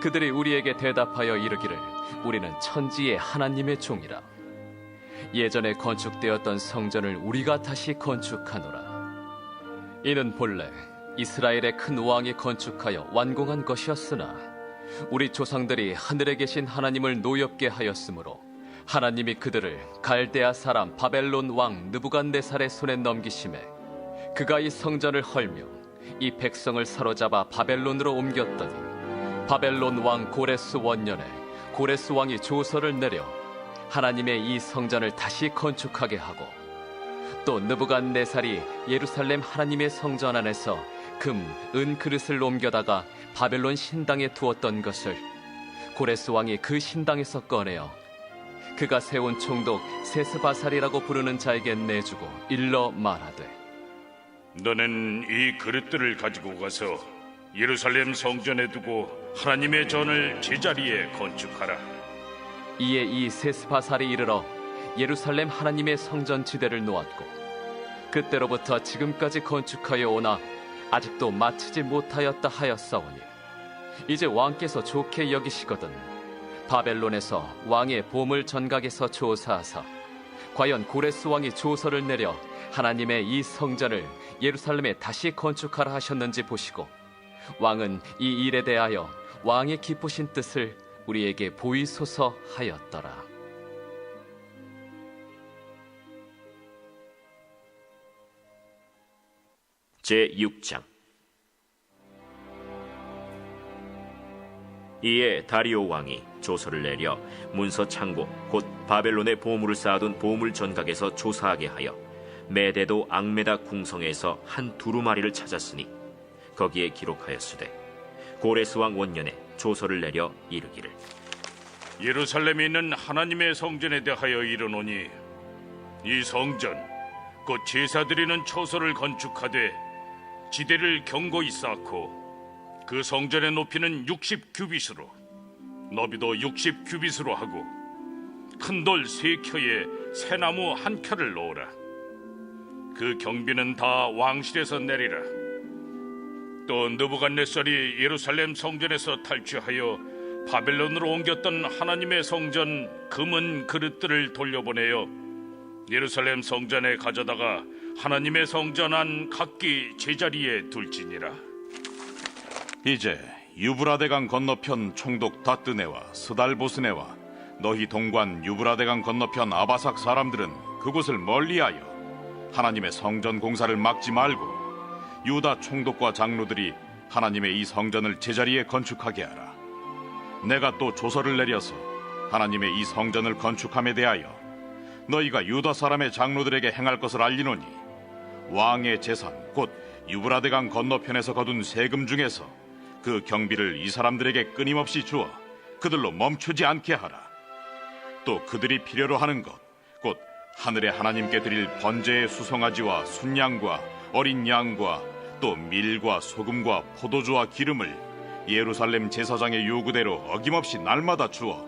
그들이 우리에게 대답하여 이르기를 우리는 천지의 하나님의 종이라. 예전에 건축되었던 성전을 우리가 다시 건축하노라. 이는 본래 이스라엘의 큰 왕이 건축하여 완공한 것이었으나 우리 조상들이 하늘에 계신 하나님을 노엽게 하였으므로 하나님이 그들을 갈대아 사람 바벨론 왕 느부갓네살의 손에 넘기심에 그가 이 성전을 헐며 이 백성을 사로잡아 바벨론으로 옮겼더니 바벨론 왕 고레스 원년에 고레스 왕이 조서를 내려 하나님의 이 성전을 다시 건축하게 하고 또 느부갓네살이 예루살렘 하나님의 성전 안에서 금, 은 그릇을 옮겨다가 바벨론 신당에 두었던 것을 고레스 왕이 그 신당에서 꺼내어 그가 세운 총독 세스바살이라고 부르는 자에게 내주고 일러 말하되 너는 이 그릇들을 가지고 가서 예루살렘 성전에 두고 하나님의 전을 제자리에 건축하라. 이에 이 세스바살이 이르러 예루살렘 하나님의 성전 지대를 놓았고 그때로부터 지금까지 건축하여 오나 아직도 마치지 못하였다 하였사오니 이제 왕께서 좋게 여기시거든 바벨론에서 왕의 보물 전각에서 조사하사 과연 고레스 왕이 조서를 내려 하나님의 이 성전을 예루살렘에 다시 건축하라 하셨는지 보시고 왕은 이 일에 대하여 왕의 기쁘신 뜻을 우리에게 보이소서 하였더라. 제6장. 이에 다리오 왕이 조서를 내려 문서 창고 곧 바벨론에 보물을 쌓아둔 보물 전각에서 조사하게 하여 메데도 앙메다 궁성에서 한 두루마리를 찾았으니 거기에 기록하였으되 고레스 왕 원년에 조서를 내려 이르기를 예루살렘에 있는 하나님의 성전에 대하여 이르노니 이 성전 곧 제사드리는 처소를 건축하되 지대를 견고히 쌓고 그 성전의 높이는 60규빗으로 너비도 60규빗으로 하고 큰 돌 3켜에 새나무 1켜를 놓으라. 그 경비는 다 왕실에서 내리라. 또 느부갓네살이 예루살렘 성전에서 탈취하여 바벨론으로 옮겼던 하나님의 성전 금은 그릇들을 돌려보내어 예루살렘 성전에 가져다가 하나님의 성전 안 각기 제자리에 둘지니라. 이제 유브라데강 건너편 총독 다뜨네와 스달보스네와 너희 동관 유브라데강 건너편 아바삭 사람들은 그곳을 멀리하여 하나님의 성전 공사를 막지 말고 유다 총독과 장로들이 하나님의 이 성전을 제자리에 건축하게 하라. 내가 또 조서를 내려서 하나님의 이 성전을 건축함에 대하여 너희가 유다 사람의 장로들에게 행할 것을 알리노니 왕의 재산 곧 유브라데강 건너편에서 거둔 세금 중에서 그 경비를 이 사람들에게 끊임없이 주어 그들로 멈추지 않게 하라. 또 그들이 필요로 하는 것 곧 하늘의 하나님께 드릴 번제의 수송아지와 순양과 어린 양과 또 밀과 소금과 포도주와 기름을 예루살렘 제사장의 요구대로 어김없이 날마다 주어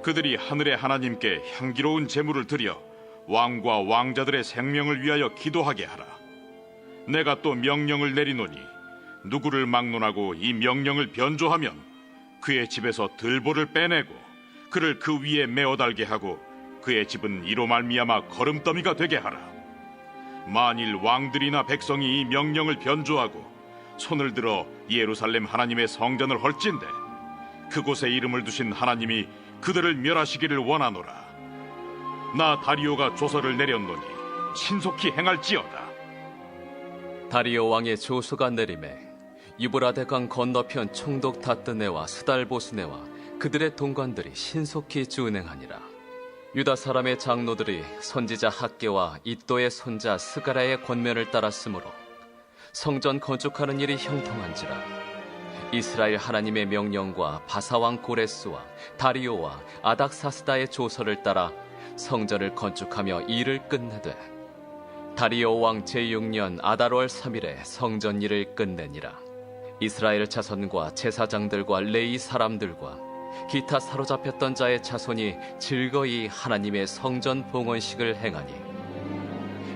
그들이 하늘의 하나님께 향기로운 제물을 드려 왕과 왕자들의 생명을 위하여 기도하게 하라. 내가 또 명령을 내리노니 누구를 막론하고 이 명령을 변조하면 그의 집에서 들보를 빼내고 그를 그 위에 메어 달게 하고 그의 집은 이로 말미암아 거름더미가 되게 하라. 만일 왕들이나 백성이 이 명령을 변조하고 손을 들어 예루살렘 하나님의 성전을 헐진대 그곳에 이름을 두신 하나님이 그들을 멸하시기를 원하노라. 나 다리오가 조서를 내렸노니 신속히 행할지어다. 다리오 왕의 조서가 내림에 유브라데강 건너편 총독 다뜨네와 스달보스네와 그들의 동관들이 신속히 준행하니라. 유다 사람의 장로들이 선지자 학개와 이또의 손자 스가랴의 권면을 따랐으므로 성전 건축하는 일이 형통한지라. 이스라엘 하나님의 명령과 바사왕 고레스와 다리오와 아닥사스다의 조서를 따라 성전을 건축하며 일을 끝내되 다리오 왕 제6년 아달월 3일에 성전 일을 끝내니라. 이스라엘 자손과 제사장들과 레위 사람들과 기타 사로잡혔던 자의 자손이 즐거이 하나님의 성전 봉헌식을 행하니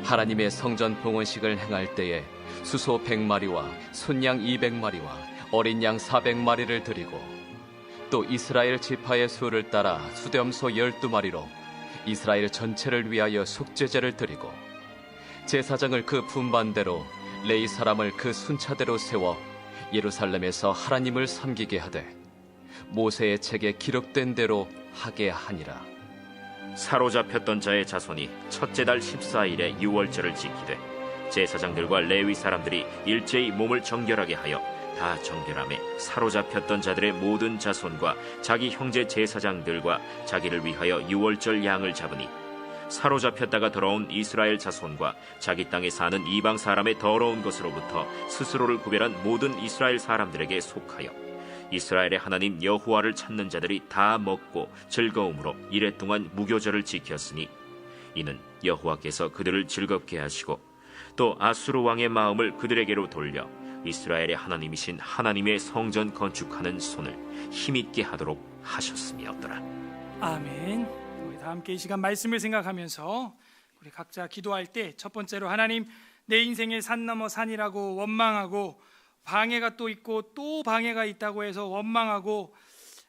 하나님의 성전 봉헌식을 행할 때에 수소 100마리와 순양 200마리와 어린 양 400마리를 드리고 또 이스라엘 지파의 수를 따라 수렴소 12마리로 이스라엘 전체를 위하여 속죄제를 드리고 제사장을 그 분반대로 레위 사람을 그 순차대로 세워 예루살렘에서 하나님을 섬기게 하되 모세의 책에 기록된 대로 하게 하니라. 사로잡혔던 자의 자손이 첫째 달 14일에 유월절을 지키되 제사장들과 레위 사람들이 일제히 몸을 정결하게 하여 다 정결함에 사로잡혔던 자들의 모든 자손과 자기 형제 제사장들과 자기를 위하여 유월절 양을 잡으니 사로잡혔다가 돌아온 이스라엘 자손과 자기 땅에 사는 이방 사람의 더러운 것으로부터 스스로를 구별한 모든 이스라엘 사람들에게 속하여 이스라엘의 하나님 여호와를 찾는 자들이 다 먹고 즐거움으로 이레 동안 무교절을 지켰으니 이는 여호와께서 그들을 즐겁게 하시고 또 아수르 왕의 마음을 그들에게로 돌려 이스라엘의 하나님이신 하나님의 성전 건축하는 손을 힘있게 하도록 하셨음이었더라. 아멘. 우리 다 함께 이 시간 말씀을 생각하면서 우리 각자 기도할 때 첫 번째로 하나님, 내 인생의 산 넘어 산이라고 원망하고 방해가 또 있고 또 방해가 있다고 해서 원망하고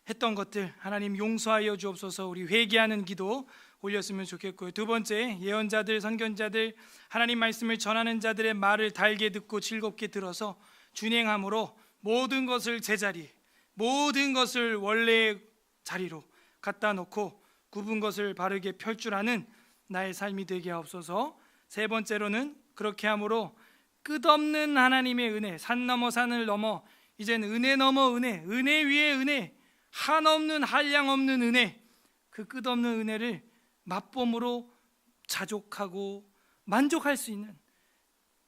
했던 것들 하나님 용서하여 주옵소서. 우리 회개하는 기도 올렸으면 좋겠고요. 두 번째, 예언자들, 선견자들, 하나님 말씀을 전하는 자들의 말을 달게 듣고 즐겁게 들어서 준행함으로 모든 것을 제자리, 모든 것을 원래의 자리로 갖다 놓고 굽은 것을 바르게 펼 줄 아는 나의 삶이 되게 하옵소서. 세 번째로는 그렇게 함으로 끝없는 하나님의 은혜, 산 넘어 산을 넘어 이젠 은혜 넘어 은혜, 은혜 위에 은혜, 한없는 한량 없는 은혜, 그 끝없는 은혜를 맛봄으로 자족하고 만족할 수 있는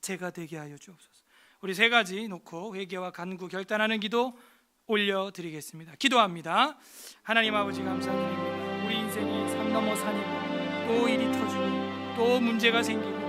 제가 되게 하여 주옵소서. 우리 세 가지 놓고 회개와 간구 결단하는 기도 올려드리겠습니다. 기도합니다. 하나님 아버지 감사드립니다. 우리 인생이 산 넘어 산이고 또 일이 터지고 또 문제가 생기고